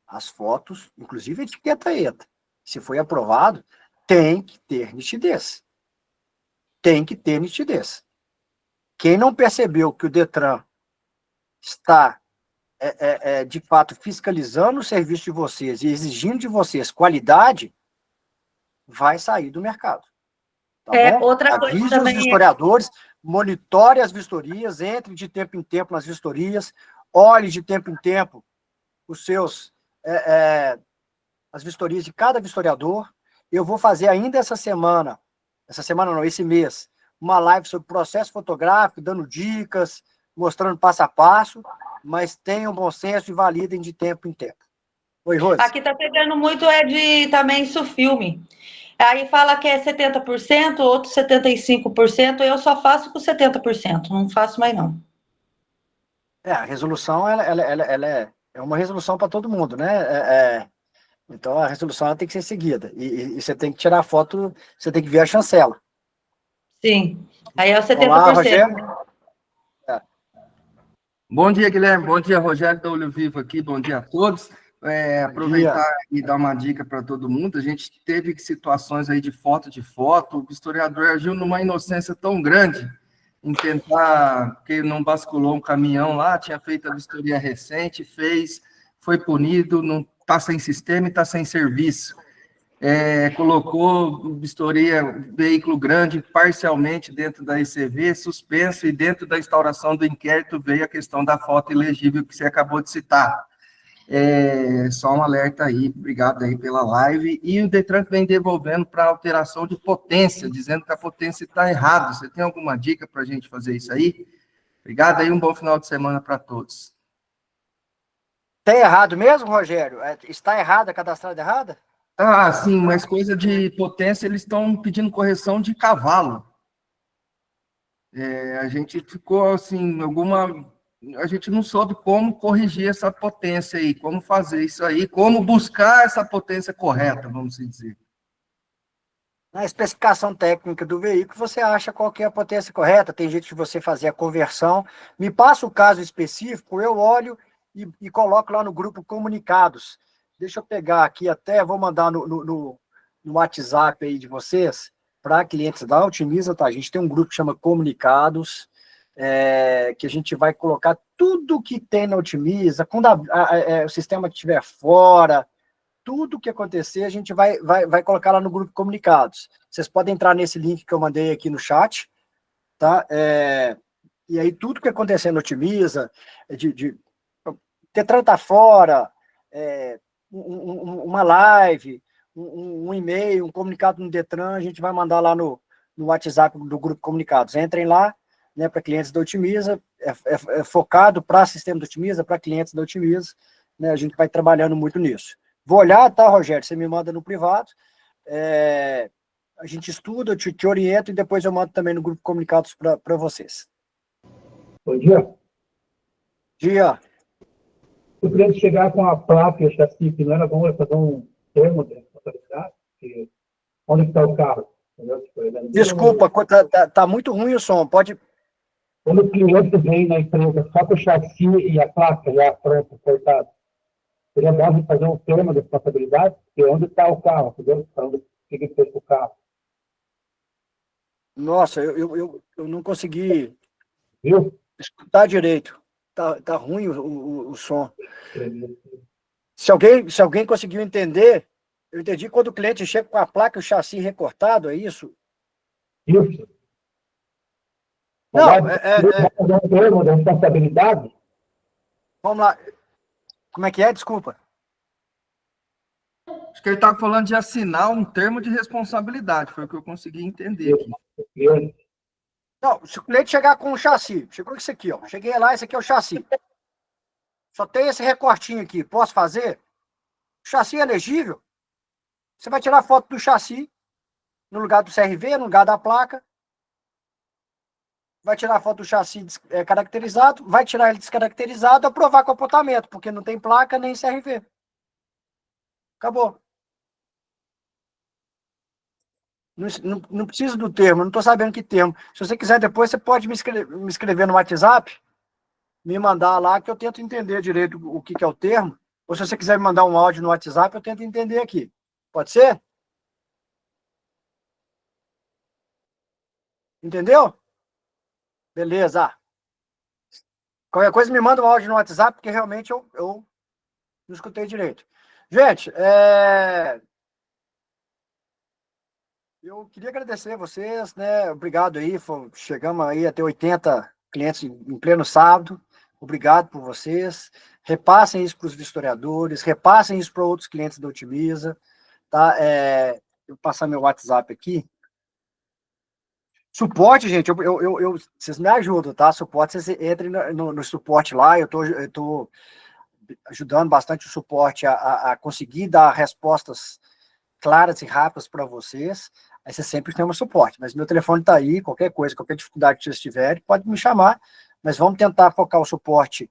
As fotos, inclusive a etiqueta ETA, se foi aprovado, tem que ter nitidez. Tem que ter nitidez. Quem não percebeu que o Detran está, de fato, fiscalizando o serviço de vocês e exigindo de vocês qualidade, vai sair do mercado. Tá bom? Outra coisa Avise também os vistoriadores, monitore as vistorias, entre de tempo em tempo nas vistorias, olhe de tempo em tempo os seus... as vistorias de cada vistoriador. Eu vou fazer ainda esse mês, uma live sobre processo fotográfico, dando dicas, mostrando passo a passo, mas tenham bom senso e validem de tempo em tempo. Oi, Rose. Aqui tá pegando muito também Sufilme. Aí fala que é 70%, outro 75%, eu só faço com 70%, não faço mais não. A resolução, ela é uma resolução para todo mundo, né? Então, a resolução ela tem que ser seguida. E você tem que tirar a foto, você tem que ver a chancela. Sim. Aí é o 70%. Olá, Rogério. Bom dia, Guilherme. Bom dia, Rogério da Olho Vivo aqui. Bom dia a todos. Aproveitar e dar uma dica para todo mundo. A gente teve situações aí de foto. O historiador agiu numa inocência tão grande em tentar, porque não basculou um caminhão lá, tinha feito a vistoria recente, foi punido, não está sem sistema e está sem serviço. Colocou vistoria, veículo grande, parcialmente dentro da ICV, suspenso, e dentro da instauração do inquérito veio a questão da foto ilegível que você acabou de citar. Só um alerta aí, obrigado aí pela live. E o Detran vem devolvendo para alteração de potência, dizendo que a potência está errada. Você tem alguma dica para a gente fazer isso aí? Obrigado aí, um bom final de semana para todos. Está errado mesmo, Rogério? Está errada, cadastrada errada? Ah, sim, mas coisa de potência, eles estão pedindo correção de cavalo. A gente ficou assim, a gente não soube como corrigir essa potência aí, como fazer isso aí, como buscar essa potência correta, vamos dizer. Na especificação técnica do veículo, você acha qual que é a potência correta, tem jeito de você fazer a conversão. Me passa o caso específico, eu olho e coloco lá no grupo comunicados. Deixa eu pegar aqui até, vou mandar no WhatsApp aí de vocês, para clientes da Otimiza, tá? A gente tem um grupo que chama Comunicados, que a gente vai colocar tudo que tem na Otimiza, quando o sistema estiver fora, tudo que acontecer, a gente vai colocar lá no grupo Comunicados. Vocês podem entrar nesse link que eu mandei aqui no chat, tá? E aí tudo que acontecer no Otimiza, Detran tá fora, uma live, um e-mail, um comunicado no Detran, a gente vai mandar lá no WhatsApp do grupo Comunicados. Entrem lá, né, para clientes da Otimiza, é focado para sistema da Otimiza, para clientes da Otimiza, né, a gente vai trabalhando muito nisso. Vou olhar, tá, Rogério? Você me manda no privado, a gente estuda, eu te oriento e depois eu mando também no grupo Comunicados para vocês. Bom dia. Dia. Eu queria chegar com a placa e o chassi, que não era bom fazer um termo de responsabilidade, porque onde está o carro? Desculpa, tá muito ruim o som, pode... Quando o cliente vem na empresa só com o chassi e a placa já pronto, cortado, seria bom fazer um termo de responsabilidade, porque onde está o carro, entendeu? Onde fica com o carro. Nossa, eu não consegui... Viu? escutar direito. Tá ruim o som. Se alguém conseguiu entender, eu entendi quando o cliente chega com a placa e o chassi recortado, é isso? Isso. Não, um termo de responsabilidade. Vamos lá. Como é que é? Desculpa. Acho que ele estava falando de assinar um termo de responsabilidade, foi o que eu consegui entender aqui. Não, se o cliente chegar com o chassi, chegou com isso aqui, ó. Cheguei lá, esse aqui é o chassi. Só tem esse recortinho aqui. Posso fazer? O chassi é legível. Você vai tirar foto do chassi, no lugar do CRV, no lugar da placa. Vai tirar a foto do chassi caracterizado, vai tirar ele descaracterizado, aprovar comportamento, porque não tem placa nem CRV. Acabou. Não precisa do termo, não estou sabendo que termo. Se você quiser depois, você pode me escrever no WhatsApp, me mandar lá, que eu tento entender direito o que é o termo. Ou se você quiser me mandar um áudio no WhatsApp, eu tento entender aqui. Pode ser? Entendeu? Beleza. Qualquer coisa me manda um áudio no WhatsApp, porque realmente eu não escutei direito. Gente, eu queria agradecer a vocês, né? Obrigado aí, chegamos aí a ter 80 clientes em pleno sábado. Obrigado por vocês. Repassem isso para os vistoriadores, repassem isso para outros clientes da Otimiza, tá? Eu vou passar meu WhatsApp aqui. Suporte, gente, vocês me ajudam, tá? Suporte, vocês entrem no suporte lá, eu tô ajudando bastante o suporte a conseguir dar respostas claras e rápidas para vocês. Aí você sempre tem um suporte, mas meu telefone está aí, qualquer coisa, qualquer dificuldade que vocês tiverem, pode me chamar, mas vamos tentar focar o suporte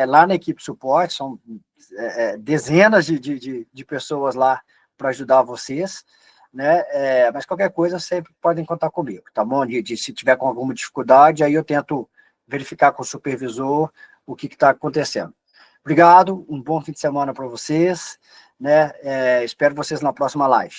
lá na equipe suporte, são dezenas de pessoas lá para ajudar vocês, né? Mas qualquer coisa, sempre podem contar comigo, tá bom? Se tiver com alguma dificuldade, aí eu tento verificar com o supervisor o que está acontecendo. Obrigado, um bom fim de semana para vocês, né? Espero vocês na próxima live.